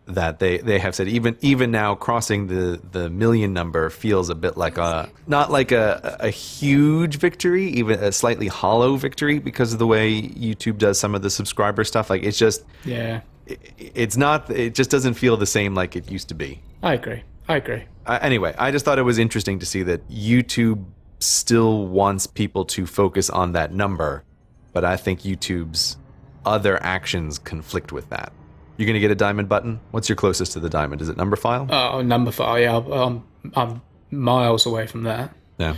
that they have said even now crossing the million number feels a bit like not like a huge victory, even a slightly hollow victory, because of the way YouTube does some of the subscriber stuff. Like, it's just it just doesn't feel the same like it used to be. I agree. Anyway, I just thought it was interesting to see that YouTube still wants people to focus on that number, but I think YouTube's other actions conflict with that. You're going to get a diamond button? What's your closest to the diamond? Is it Numberphile? Oh, Numberphile, yeah. I'm miles away from that. Yeah.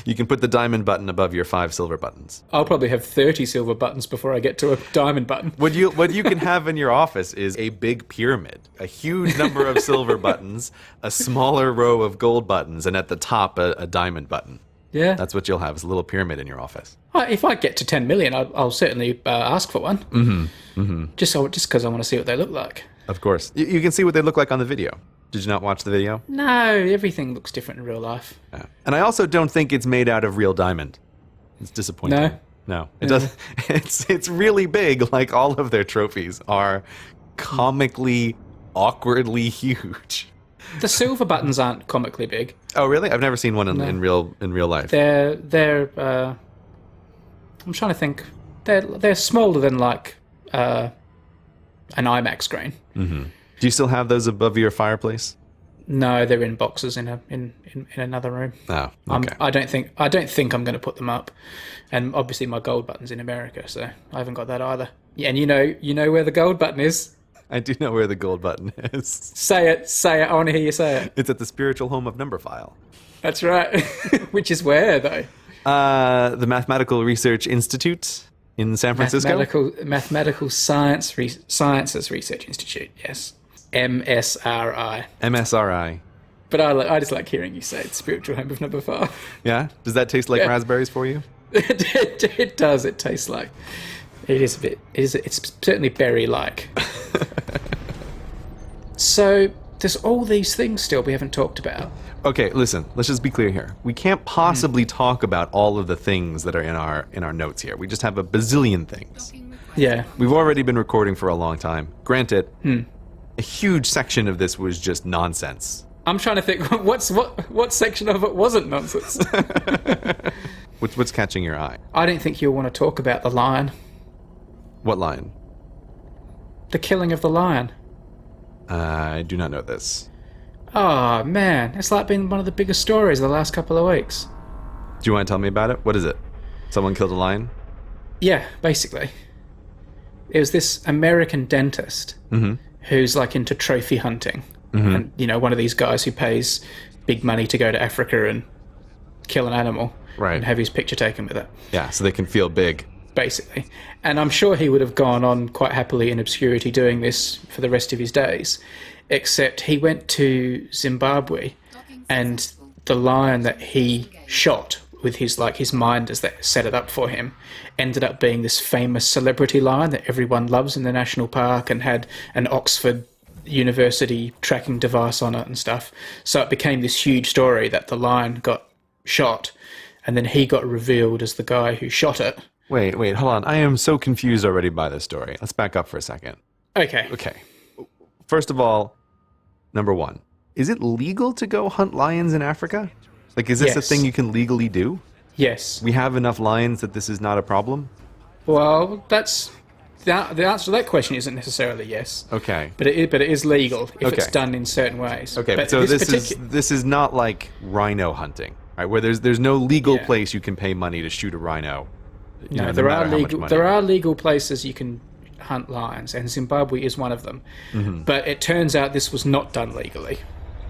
You can put the diamond button above your 5 silver buttons. I'll probably have 30 silver buttons before I get to a diamond button. What you can have in your office is a big pyramid, a huge number of silver buttons, a smaller row of gold buttons, and at the top a diamond button. Yeah. That's what you'll have, is a little pyramid in your office. If I get to 10 million, I'll certainly ask for one. Just because I want to see what they look like. Of course. You can see what they look like on the video. Did you not watch the video? No, everything looks different in real life. Yeah. And I also don't think it's made out of real diamond. It's disappointing. No, it doesn't. It's really big. Like, all of their trophies are comically, awkwardly huge. The silver buttons aren't comically big. Oh, really? I've never seen one in real life. They're I'm trying to think. They're smaller than like an IMAX screen. Do you still have those above your fireplace? No, they're in boxes in another room. Oh, okay. I don't think I'm going to put them up. And obviously my gold button's in America, so I haven't got that either. Yeah, and you know where the gold button is. I do know where the gold button is. Say it. I want to hear you say it. It's at the spiritual home of Numberphile. That's right. Which is where, though? The Mathematical Research Institute in San Francisco. Mathematical Sciences Research Institute, yes. MSRI. MSRI. But I just like hearing you say it, spiritual home of Numberphile. Yeah? Does that taste like raspberries for you? It does. It tastes like... It is a bit... It's certainly berry-like. So, there's all these things still we haven't talked about. Okay, listen. Let's just be clear here. We can't possibly talk about all of the things that are in our notes here. We just have a bazillion things. Yeah. We've already been recording for a long time. Granted, a huge section of this was just nonsense. I'm trying to think, what section of it wasn't nonsense? What's catching your eye? I don't think you'll want to talk about the lion. What lion? The killing of the lion. I do not know this. Oh, man. It's like been one of the biggest stories of the last couple of weeks. Do you want to tell me about it? What is it? Someone killed a lion? Yeah, basically. It was this American dentist who's like into trophy hunting. And, one of these guys who pays big money to go to Africa and kill an animal. Right. And have his picture taken with it. Yeah, so they can feel big. Basically. And I'm sure he would have gone on quite happily in obscurity doing this for the rest of his days. Except he went to Zimbabwe, and the lion that he shot with his minders that set it up for him ended up being this famous celebrity lion that everyone loves in the national park and had an Oxford University tracking device on it and stuff. So it became this huge story that the lion got shot, and then he got revealed as the guy who shot it. Wait, hold on. I am so confused already by this story. Let's back up for a second. Okay. first of all, number one, is it legal to go hunt lions in Africa? Like, is this a Yes. thing you can legally do? Yes. We have enough lions that this is not a problem? Well, that's the answer to that question isn't necessarily yes, Okay. but it is legal if it's Okay. done in certain ways. Okay, but so this particu- is not like rhino hunting, right? Where there's no legal Yeah. place you can pay money to shoot a rhino. You know, No, no there are matter how much legal. money. There are legal places you can hunt lions, and Zimbabwe is one of them. Mm-hmm. But it turns out this was not done legally.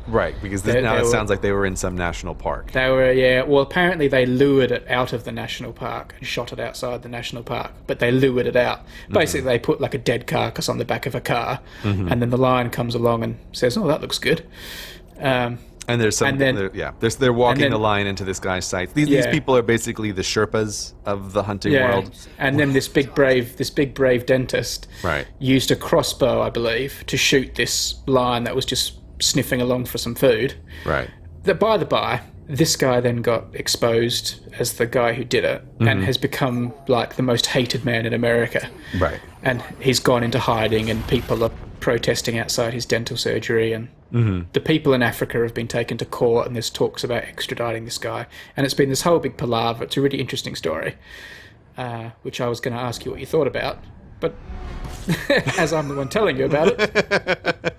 Right, because They- now they it were- sounds like they were in some national park. They were, yeah. Well, apparently they lured it out of the national park and shot it outside the national park. But they lured it out. Basically, they put like a dead carcass on the back of a car, and then the lion comes along and says, "Oh, that looks good." And there's some, And then- they're walking and then- the lion into this guy's sights. These Yeah. people are basically the Sherpas of the hunting Yeah. world. And then this big brave dentist Right. used a crossbow, I believe, to shoot this lion that was just sniffing along for some food. Right. By the by, this guy then got exposed as the guy who did it and has become like the most hated man in America. Right. And he's gone into hiding, and people are protesting outside his dental surgery, and the people in Africa have been taken to court, and there's talks about extraditing this guy, and it's been this whole big palaver. It's a really interesting story, which I was going to ask you what you thought about, but as I'm the one telling you about it,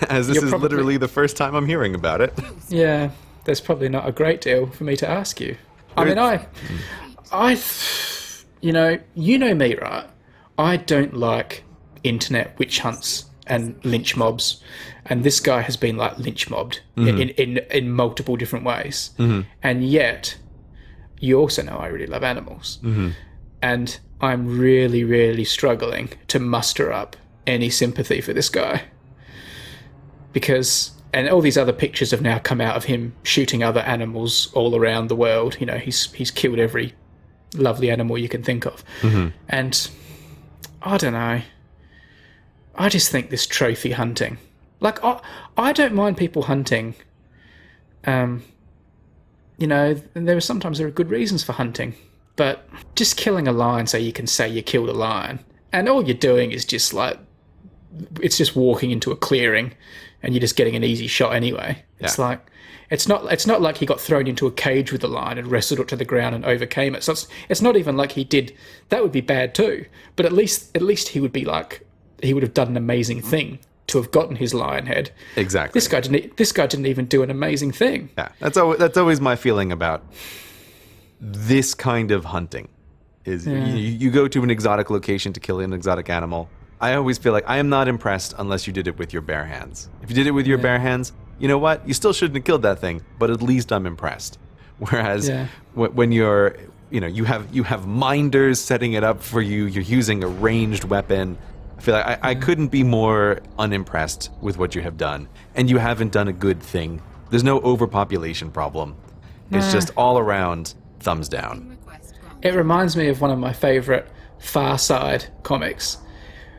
As this You're is probably- literally the first time I'm hearing about it. yeah, there's probably not a great deal for me to ask you. I mean, you know me, right? I don't like internet witch hunts and lynch mobs, and this guy has been like lynch mobbed in multiple different ways. And yet, you also know I really love animals, and I'm really, really struggling to muster up any sympathy for this guy because. And all these other pictures have now come out of him shooting other animals all around the world. You know, he's killed every lovely animal you can think of. And I don't know. I just think this trophy hunting, like I don't mind people hunting. You know, and there are good reasons for hunting, but just killing a lion so you can say you killed a lion, and all you're doing is just like, it's just walking into a clearing, and you're just getting an easy shot anyway. It's Yeah. like, it's not like he got thrown into a cage with the lion and wrestled it to the ground and overcame it. So it's not even like he did. That would be bad too. But at least he would be like, he would have done an amazing thing to have gotten his lion head. Exactly. This guy didn't even do an amazing thing. Yeah, that's always my feeling about this kind of hunting. Is you go to an exotic location to kill an exotic animal. I always feel like I am not impressed unless you did it with your bare hands. If you did it with your bare hands, you know what? You still shouldn't have killed that thing, but at least I'm impressed. Whereas Yeah. when you're, you have minders setting it up for you, you're using a ranged weapon. I feel like I couldn't be more unimpressed with what you have done. And you haven't done a good thing. There's no overpopulation problem. It's just all around thumbs down. It reminds me of one of my favourite Far Side comics,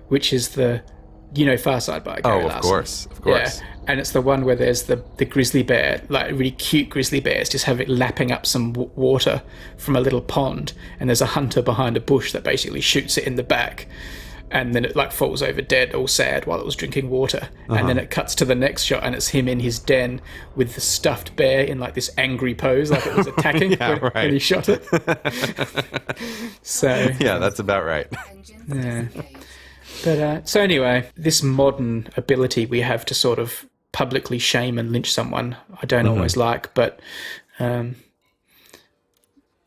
which is Far Side by Gary Oh, Larson. of course. Yeah, and it's the one where there's the grizzly bear, like really cute grizzly bears, just have it lapping up some water from a little pond, and there's a hunter behind a bush that basically shoots it in the back, and then it like falls over dead, all sad, while it was drinking water. And then it cuts to the next shot, and it's him in his den with the stuffed bear in like this angry pose, like it was attacking when he shot it. So Yeah, that's about right. yeah. But so anyway, this modern ability we have to sort of publicly shame and lynch someone, I don't always like. But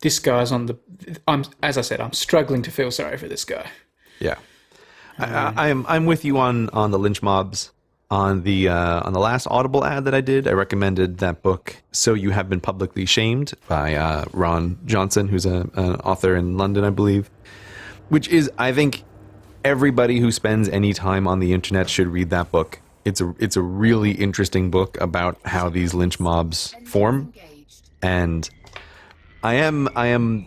this guy's as I said, I'm struggling to feel sorry for this guy. Yeah, I'm with you on the lynch mobs. On the last Audible ad that I did, I recommended that book, So You Have Been Publicly Shamed, by Ron Johnson, who's an author in London, I believe. Which is, I think, everybody who spends any time on the internet should read that book. It's a really interesting book about how these lynch mobs form, and I am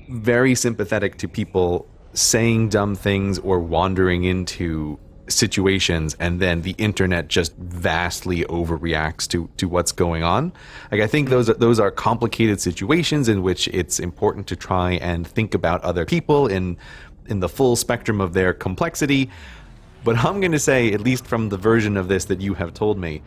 very sympathetic to people saying dumb things or wandering into situations and then the internet just vastly overreacts to what's going on. Like, I think those are complicated situations in which it's important to try and think about other people in the full spectrum of their complexity. But I'm going to say, at least from the version of this that you have told me,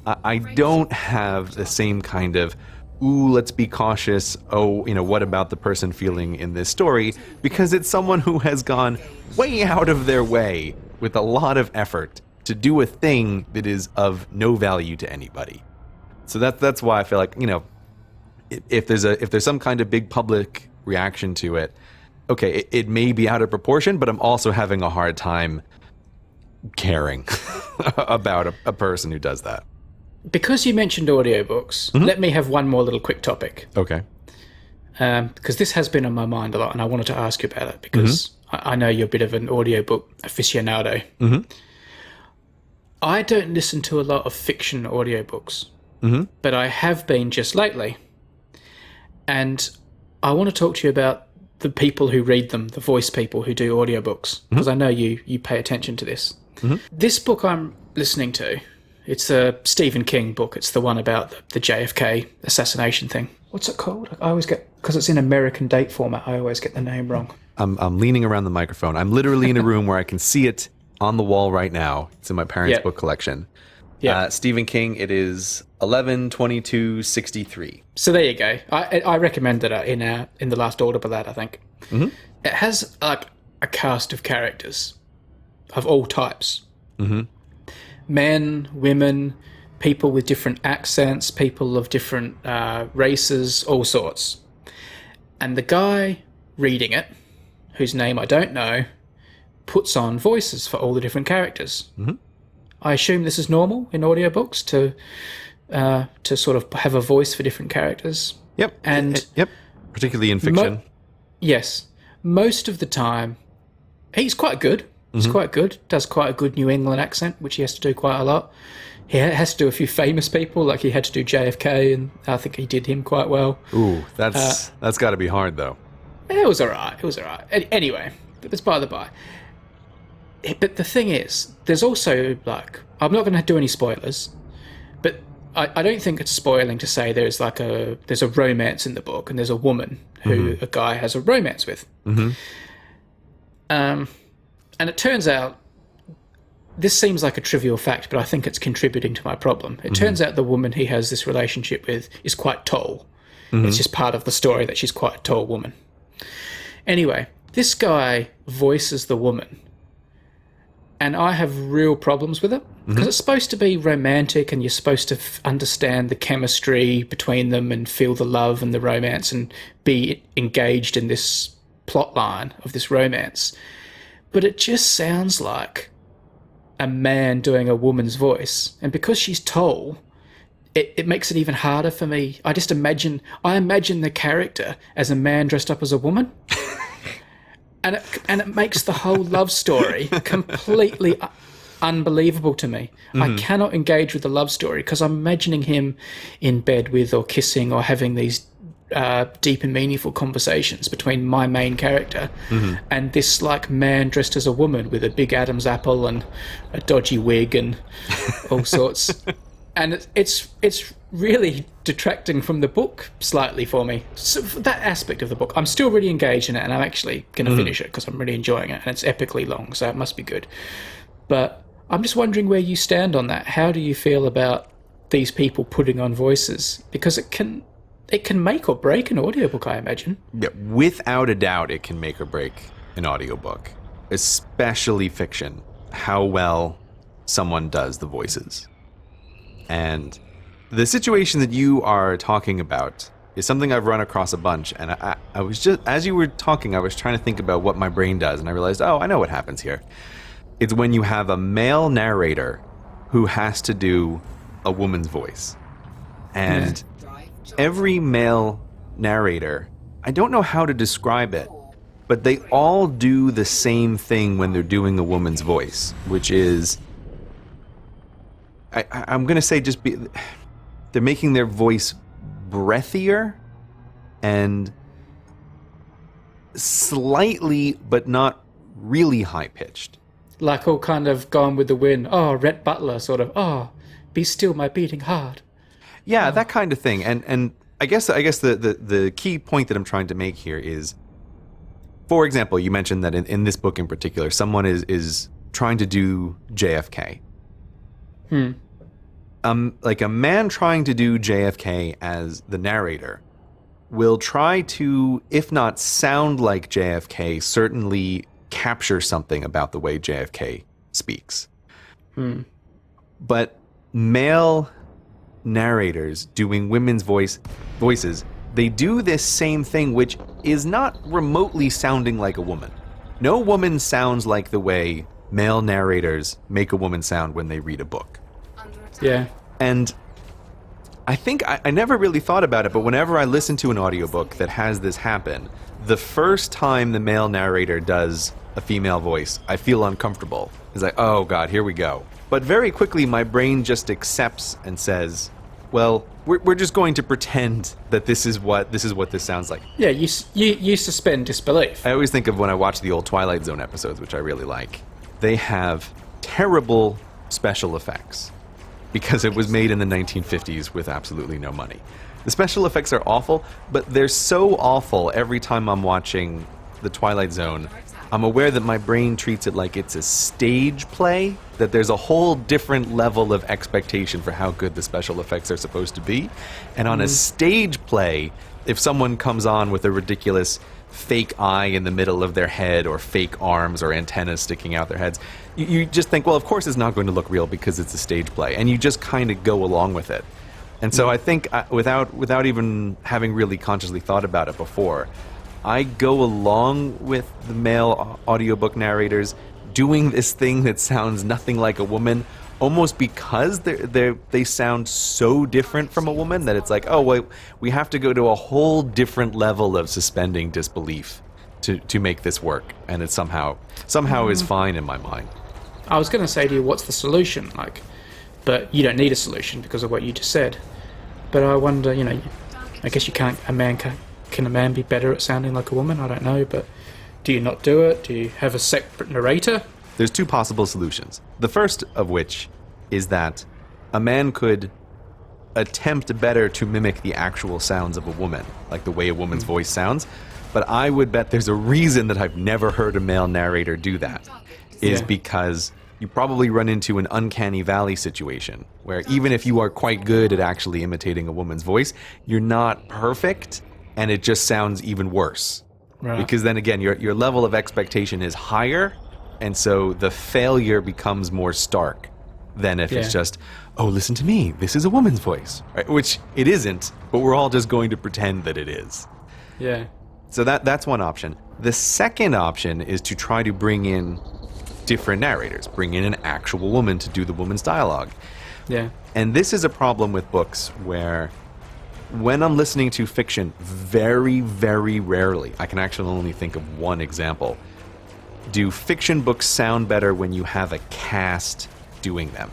I don't have the same kind of, ooh, let's be cautious, oh, what about the person feeling in this story? Because it's someone who has gone way out of their way with a lot of effort to do a thing that is of no value to anybody. So that's why I feel like, if there's some kind of big public reaction to it, okay, it may be out of proportion, but I'm also having a hard time caring about a person who does that. Because you mentioned audiobooks, let me have one more little quick topic. Okay. Because this has been on my mind a lot, and I wanted to ask you about it, because I know you're a bit of an audiobook aficionado. I don't listen to a lot of fiction audiobooks, but I have been just lately. And I want to talk to you about the people who read them, the voice people who do audiobooks, because I know you pay attention to this. This book I'm listening to, it's a Stephen King book. It's the one about the JFK assassination thing. What's it called? I always get, because it's in American date format, I always get the name wrong. I'm leaning around the microphone. I'm literally in a room where I can see it on the wall right now. It's in my parents' book collection. Stephen King, it is 11/22/63. So there you go. I recommended it in the last Audible that, I think. It has like a cast of characters of all types. Men, women, people with different accents, people of different races, all sorts. And the guy reading it, whose name I don't know, puts on voices for all the different characters. I assume this is normal in audiobooks to sort of have a voice for different characters. Yep. And particularly in fiction. Yes. Most of the time, he's quite good. He's quite good. Does quite a good New England accent, which he has to do quite a lot. He has to do a few famous people, like he had to do JFK, and I think he did him quite well. Ooh, that's got to be hard, though. It was all right. Anyway, it's by the by. But the thing is, there's also, like, I'm not going to do any spoilers, but I don't think it's spoiling to say there's a romance in the book, and there's a woman who a guy has a romance with. And it turns out, this seems like a trivial fact, but I think it's contributing to my problem. It turns out the woman he has this relationship with is quite tall. It's just part of the story that she's quite a tall woman. Anyway, this guy voices the woman, and I have real problems with it, because it's supposed to be romantic, and you're supposed to understand the chemistry between them and feel the love and the romance and be engaged in this plot line of this romance. But it just sounds like a man doing a woman's voice. And because she's tall, it makes it even harder for me. I imagine the character as a man dressed up as a woman. and it makes the whole love story completely unbelievable to me. I cannot engage with the love story because I'm imagining him in bed with or kissing or having these deep and meaningful conversations between my main character and this like man dressed as a woman with a big Adam's apple and a dodgy wig and all sorts. And it's really detracting from the book slightly for me. So for that aspect of the book, I'm still really engaged in it, and I'm actually going to finish it because I'm really enjoying it, and it's epically long, so it must be good. But I'm just wondering where you stand on that. How do you feel about these people putting on voices? Because it can make or break an audiobook, I imagine. Yeah, without a doubt, it can make or break an audiobook, especially fiction, how well someone does the voices. And the situation that you are talking about is something I've run across a bunch, and I was just, as you were talking, I was trying to think about what my brain does, and I realized, oh, I know what happens here. It's when you have a male narrator who has to do a woman's voice. And every male narrator, I don't know how to describe it, but they all do the same thing when they're doing a woman's voice, which is, I'm going to say they're making their voice breathier and slightly, but not really high-pitched. Like all kind of Gone with the Wind. Oh, Rhett Butler sort of, oh, be still my beating heart. Yeah, that kind of thing. And I guess the key point that I'm trying to make here is, for example, you mentioned that in this book in particular, someone is trying to do JFK. Like a man trying to do JFK as the narrator will try to, if not sound like JFK, certainly capture something about the way JFK speaks. But male narrators doing women's voices, they do this same thing, which is not remotely sounding like a woman. No woman sounds like the way male narrators make a woman sound when they read a book. Yeah. And I think I never really thought about it, but whenever I listen to an audiobook that has this happen, the first time the male narrator does a female voice, I feel uncomfortable. It's like, oh God, here we go. But very quickly, my brain just accepts and says, well, we're just going to pretend that this is what this sounds like. Yeah, you suspend disbelief. I always think of when I watch the old Twilight Zone episodes, which I really like. They have terrible special effects because it was made in the 1950s with absolutely no money. The special effects are awful, but they're so awful every time I'm watching the Twilight Zone. I'm aware that my brain treats it like it's a stage play, that there's a whole different level of expectation for how good the special effects are supposed to be. And on a stage play, if someone comes on with a ridiculous fake eye in the middle of their head or fake arms or antennas sticking out their heads, you just think, well, of course it's not going to look real because it's a stage play. And you just kind of go along with it. And so I think without even having really consciously thought about it before, I go along with the male audiobook narrators doing this thing that sounds nothing like a woman, almost because they sound so different from a woman that it's like, oh, well, we have to go to a whole different level of suspending disbelief to make this work, and it somehow is fine in my mind. I was going to say to you, what's the solution? But you don't need a solution because of what you just said. But I wonder, I guess can a man be better at sounding like a woman? I don't know, but do you not do it? Do you have a separate narrator? There's two possible solutions. The first of which is that a man could attempt better to mimic the actual sounds of a woman, like the way a woman's voice sounds. But I would bet there's a reason that I've never heard a male narrator do that, is because you probably run into an uncanny valley situation where even if you are quite good at actually imitating a woman's voice, you're not perfect, and it just sounds even worse. Right. Because then again, your level of expectation is higher, and so the failure becomes more stark than if it's just, oh, listen to me, this is a woman's voice. Right? Which it isn't, but we're all just going to pretend that it is. Yeah. So that's one option. The second option is to try to bring in different narrators, bring in an actual woman to do the woman's dialogue. Yeah. And this is a problem with books where when I'm listening to fiction, very, very rarely, I can actually only think of one example, do fiction books sound better when you have a cast doing them.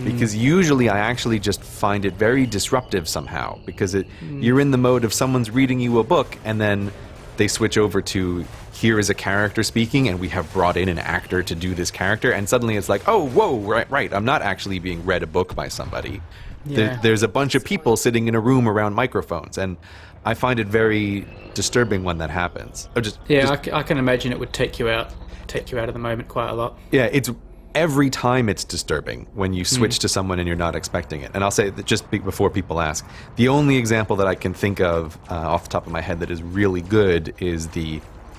Because usually I actually just find it very disruptive somehow, because you're in the mode of someone's reading you a book and then they switch over to here is a character speaking and we have brought in an actor to do this character, and suddenly it's like, oh, whoa, right, I'm not actually being read a book by somebody. Yeah. There's a bunch of people sitting in a room around microphones, and I find it very disturbing when that happens. I can imagine it would take you out of the moment quite a lot. Yeah, it's every time it's disturbing when you switch to someone and you're not expecting it. And I'll say that just before people ask, the only example that I can think of off the top of my head that is really good is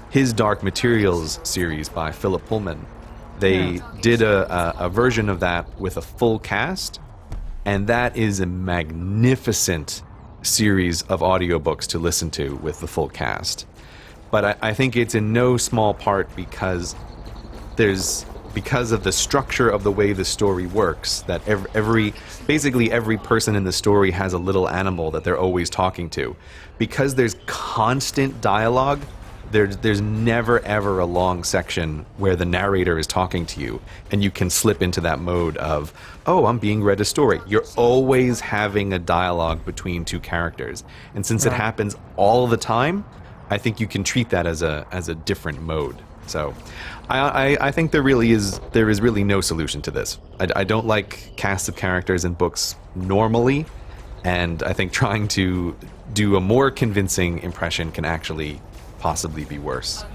His Dark Materials series by Philip Pullman. They did a version of that with a full cast, and that is a magnificent series of audiobooks to listen to with the full cast. But I think it's in no small part because of the structure of the way the story works, that basically every person in the story has a little animal that they're always talking to. Because there's constant dialogue, there's never ever a long section where the narrator is talking to you and you can slip into that mode of, oh, I'm being read a story. You're always having a dialogue between two characters. And since it happens all the time, I think you can treat that as a different mode. So I think there is really no solution to this. I don't like casts of characters in books normally, and I think trying to do a more convincing impression can actually possibly be worse.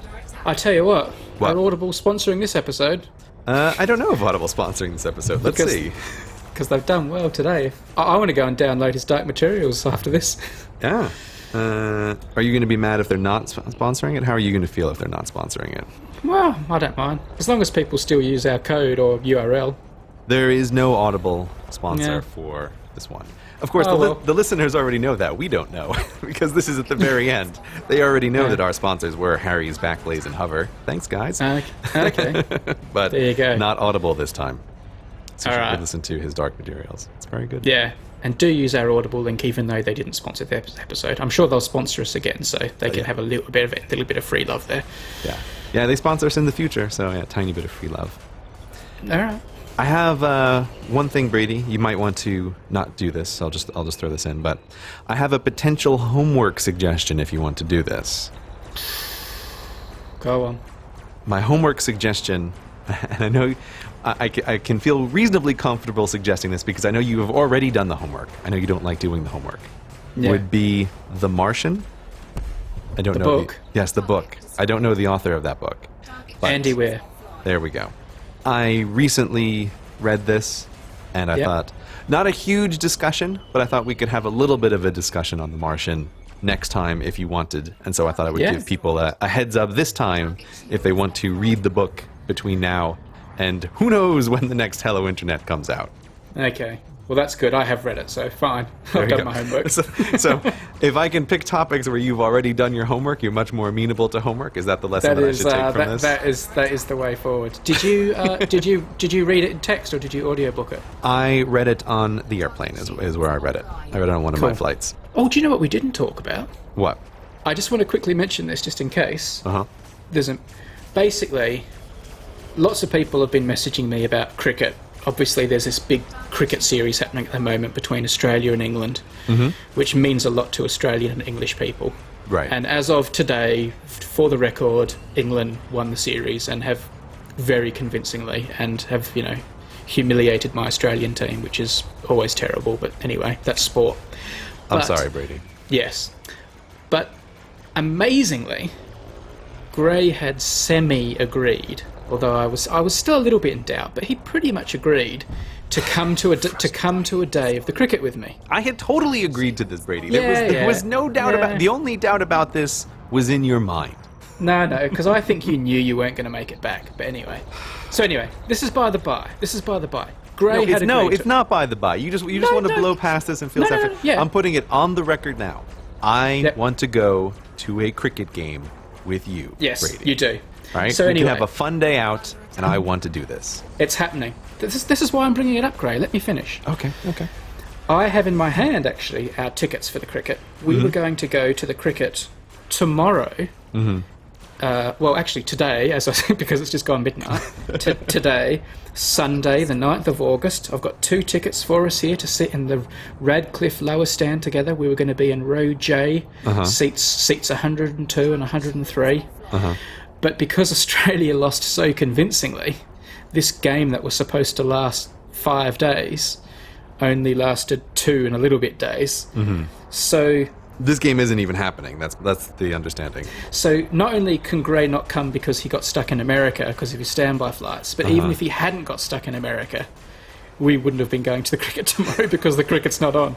I tell you what, are Audible sponsoring this episode? I don't know if Audible's sponsoring this episode. Let's see. Because they've done well today. I want to go and download his Dark Materials after this. Yeah. Are you going to be mad if they're not sponsoring it? How are you going to feel if they're not sponsoring it? Well, I don't mind. As long as people still use our code or URL. There is no Audible sponsor Yeah. for this one. Of course, Oh, well. the listeners already know that. We don't know, because this is at the very end. They already know Yeah. that our sponsors were Harry's, Backblaze, and Hover. Thanks, guys. Okay. But There you go. not Audible this time. So you All should right. listen to his Dark Materials. It's very good. Yeah. And do use our Audible link, even though they didn't sponsor the episode. I'm sure they'll sponsor us again, so they can yeah. have a little bit of free love there. Yeah. Yeah, they sponsor us in the future, so yeah, tiny bit of free love. All right. I have one thing, Brady. You might want to not do this. I'll just throw this in, but I have a potential homework suggestion if you want to do this. Go on. My homework suggestion, and I know I can feel reasonably comfortable suggesting this because I know you have already done the homework. I know you don't like doing the homework. Yeah. Would be The Martian. I don't The know. book? Yes, the book. I don't know the author of that book. but- Andy Weir. There we go. I recently read this, and I Yep. thought, not a huge discussion, but I thought we could have a little bit of a discussion on The Martian next time if you wanted. And so I thought I would Yeah. give people a heads up this time if they want to read the book between now and who knows when the next Hello Internet comes out. Okay. Well, that's good. I have read it, so fine. There I've you done go. my homework. So if I can pick topics where you've already done your homework, you're much more amenable to homework. Is that the lesson That that, is I should take from this? that is the way forward. Did you did you read it in text or did you audiobook it? I read it on the airplane is where I read it. I read it on one of my Cool. flights. Oh, do you know what we didn't talk about? What? I just want to quickly mention this just in case. Uh-huh. Basically, lots of people have been messaging me about cricket. Obviously, there's this big cricket series happening at the moment between Australia and England, which means a lot to Australian and English people. Right. And as of today, for the record, England won the series and have very convincingly, and have, humiliated my Australian team, which is always terrible. But anyway, that's sport. I'm But- sorry, Brady. Yes. But amazingly, Gray had semi-agreed, although I was still a little bit in doubt, but he pretty much agreed to come to a day of the cricket with me. I had totally agreed to this, Brady. Yeah, There was no doubt yeah. about. The only doubt about this was in your mind. No, because I think you knew you weren't going to make it back. But anyway. So anyway, this is by the by. Gray had agreed It's not by the by. You just No, want to no. blow past this and feel No, no, separate. no, yeah. I'm putting it on the record now. I Yep. want to go to a cricket game with you. Yes, Brady. you do. All right. So we anyway, can have a fun day out, and I want to do this. it's happening. This is why I'm bringing it up, Gray. Let me finish. Okay. Okay. I have in my hand, actually, our tickets for the cricket. We Mm-hmm. were going to go to the cricket tomorrow. Mm-hmm. Well, actually, today, as I said, because it's just gone midnight. Today, Sunday, the 9th of August. I've got 2 tickets for us here to sit in the Radcliffe lower stand together. We were going to be in row J, seats 102 and 103. But because Australia lost so convincingly, this game that was supposed to last 5 days only lasted 2 and a little bit days. So This game isn't even happening. That's the understanding. So not only can Gray not come because he got stuck in America because of his standby flights, but even if he hadn't got stuck in America, we wouldn't have been going to the cricket tomorrow because the cricket's not on.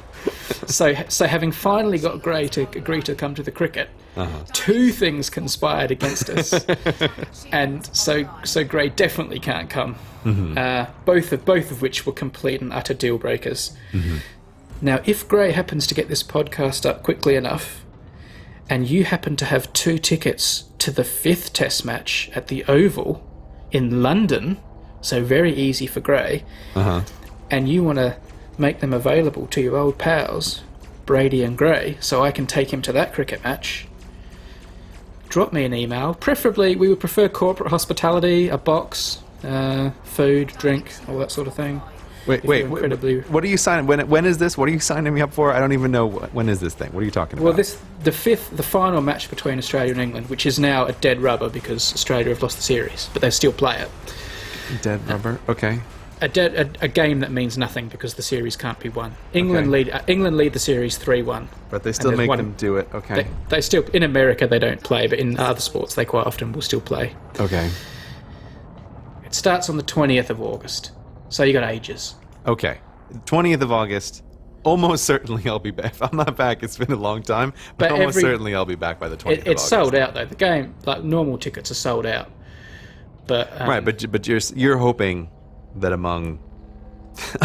So having finally got Gray to agree to come to the cricket, 2 things conspired against us, and so Gray definitely can't come. Both of which were complete and utter deal breakers. Now, if Gray happens to get this podcast up quickly enough, and you happen to have 2 tickets to the 5th Test match at the Oval in London, so very easy for Gray, and you want to make them available to your old pals, Brady and Gray, so I can take him to that cricket match, drop me an email. Preferably, we would prefer corporate hospitality, a box, food, drink, all that sort of thing. Wait, you're incredibly- what are you signing? When is this? What are you signing me up for? I don't even know. When is this thing? What are you talking Well, about? the final match between Australia and England, which is now a dead rubber because Australia have lost the series, but they still play it. Dead rubber. Okay. A game that means nothing because the series can't be won. England lead the series 3-1. But they still there's make one- them do it. Okay. They still, in America they don't play, but in other sports they quite often will still play. Okay. It starts on the 20th of August. So you got ages. Okay. 20th of August. Almost certainly I'll be back. If I'm not back, it's been a long time, but almost certainly I'll be back by the 20th of It's August. sold out, though. The game, like, normal tickets are sold out. But Right, but you're hoping that among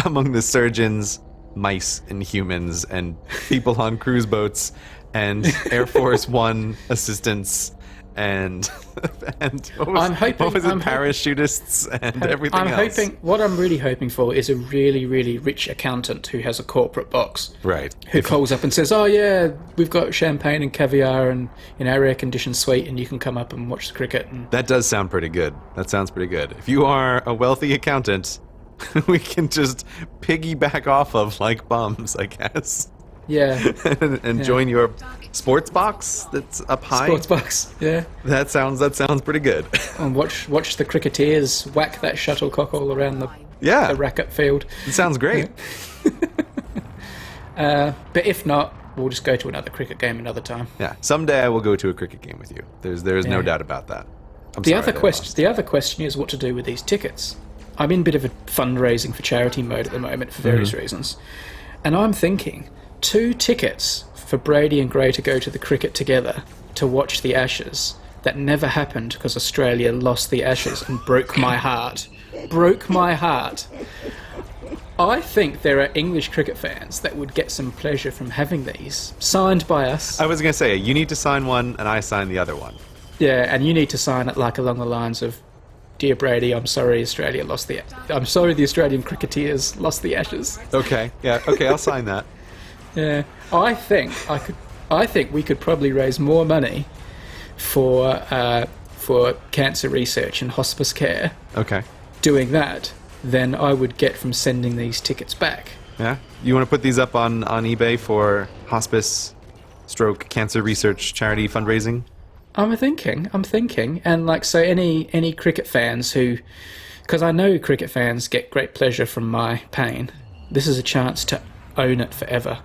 the surgeons, mice, and humans, and people on cruise boats, and Air Force One assistants, and parachutists and everything else. What I'm really hoping for is a really, really rich accountant who has a corporate box. Right. Who calls up and says, "Oh yeah, we've got champagne and caviar and in our air-conditioned suite, and you can come up and watch the cricket." And That does sound pretty good. That sounds pretty good. If you are a wealthy accountant, we can just piggyback off of like bums, I guess. yeah, and join your sports box that's up high. sports box. Yeah, That sounds pretty good. and watch the cricketers whack that shuttlecock all around the Yeah, racket field. it sounds great. But if not, we'll just go to another cricket game another time. Yeah, someday I will go to a cricket game with you. There's no Yeah. doubt about that. The other question is what to do with these tickets. I'm in a bit of a fundraising for charity mode at the moment for various reasons, and I'm thinking 2 tickets for Brady and Gray to go to the cricket together to watch the Ashes. That never happened because Australia lost the Ashes and broke my heart. Broke my heart. I think there are English cricket fans that would get some pleasure from having these signed by us. I was gonna say you need to sign one, and I sign the other one. Yeah, and you need to sign it like along the lines of, "Dear Brady, I'm sorry I'm sorry the Australian cricketers lost the Ashes." Okay, yeah, okay, I'll sign that. Yeah, I think we could probably raise more money for cancer research and hospice care Okay, doing that than I would get from sending these tickets back. yeah. You want to put these up on eBay for hospice, stroke, cancer research charity fundraising? I'm thinking, and like so, any cricket fans who, because I know cricket fans get great pleasure from my pain. This is a chance to own it forever.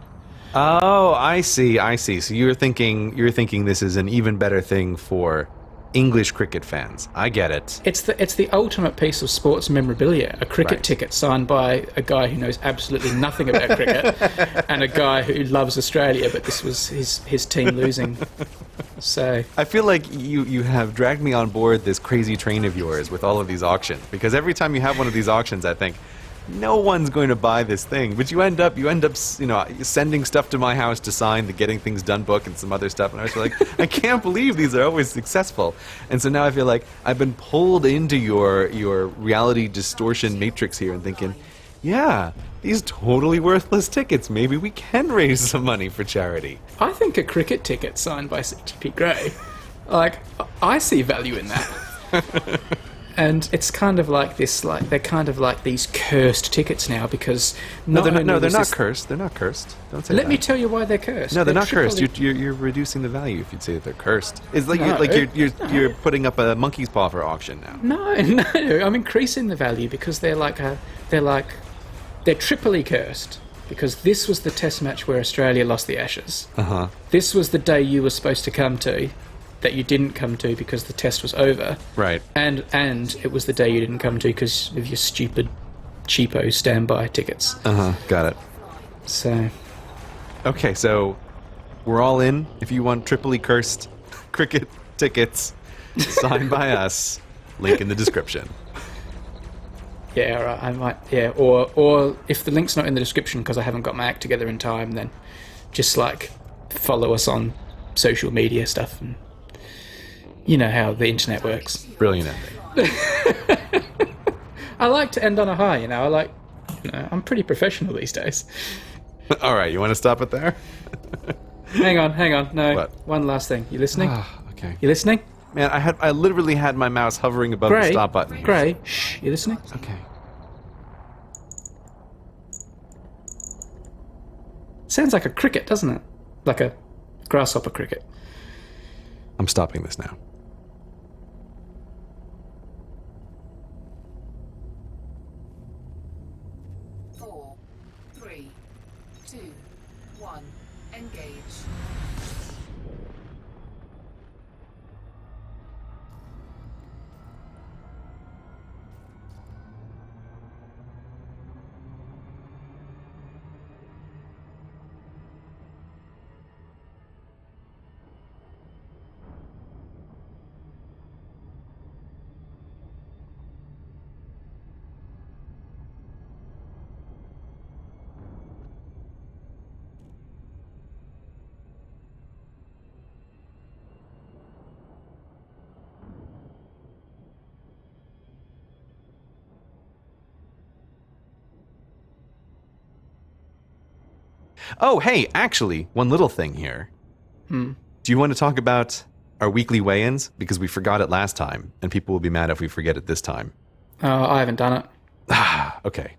Oh, I see. So you're thinking this is an even better thing for English cricket fans. I get it. It's the ultimate piece of sports memorabilia. A cricket Right. ticket signed by a guy who knows absolutely nothing about cricket, and a guy who loves Australia, but this was his team losing. So I feel like you have dragged me on board this crazy train of yours with all of these auctions, because every time you have one of these auctions, I think no one's going to buy this thing, but you end up sending stuff to my house to sign the Getting Things Done book and some other stuff, and I was like, I can't believe these are always successful. And so now I feel like I've been pulled into your reality distortion matrix here and thinking, yeah, these totally worthless tickets, maybe we can raise some money for charity. I think a cricket ticket signed by CGP Grey, like, I see value in that. And it's kind of like this, like they're kind of like these cursed tickets now because They're not cursed. They're not cursed. Don't say that. Let me tell you why they're cursed. No, they're not cursed. triply- You're reducing the value if you'd say that they're cursed. It's like No, you're putting up a monkey's paw for auction now. No, I'm increasing the value because they're triply cursed. Because this was the test match where Australia lost the Ashes. Uh-huh. This was the day you were supposed to come to, that you didn't come to because the test was over. Right. And it was the day you didn't come to because of your stupid, cheapo standby tickets. Uh-huh. Got it. So, Okay, so we're all in. If you want triply cursed cricket tickets signed by us, link in the description. yeah, all right, I might, yeah. Or if the link's not in the description because I haven't got my act together in time, then just like follow us on social media stuff, and you know how the internet works. Brilliant ending. I like to end on a high, I'm pretty professional these days. All right, you want to stop it there? Hang on, no. What? One last thing. You listening? Okay. You listening? Man, I literally had my mouse hovering above the stop button. Gray, shh, you listening? Okay. Sounds like a cricket, doesn't it? Like a grasshopper cricket. I'm stopping this now. Four, three, two, one, engage. Oh, hey, actually, one little thing here. Do you want to talk about our weekly weigh-ins? Because we forgot it last time, and people will be mad if we forget it this time. I haven't done it. Okay.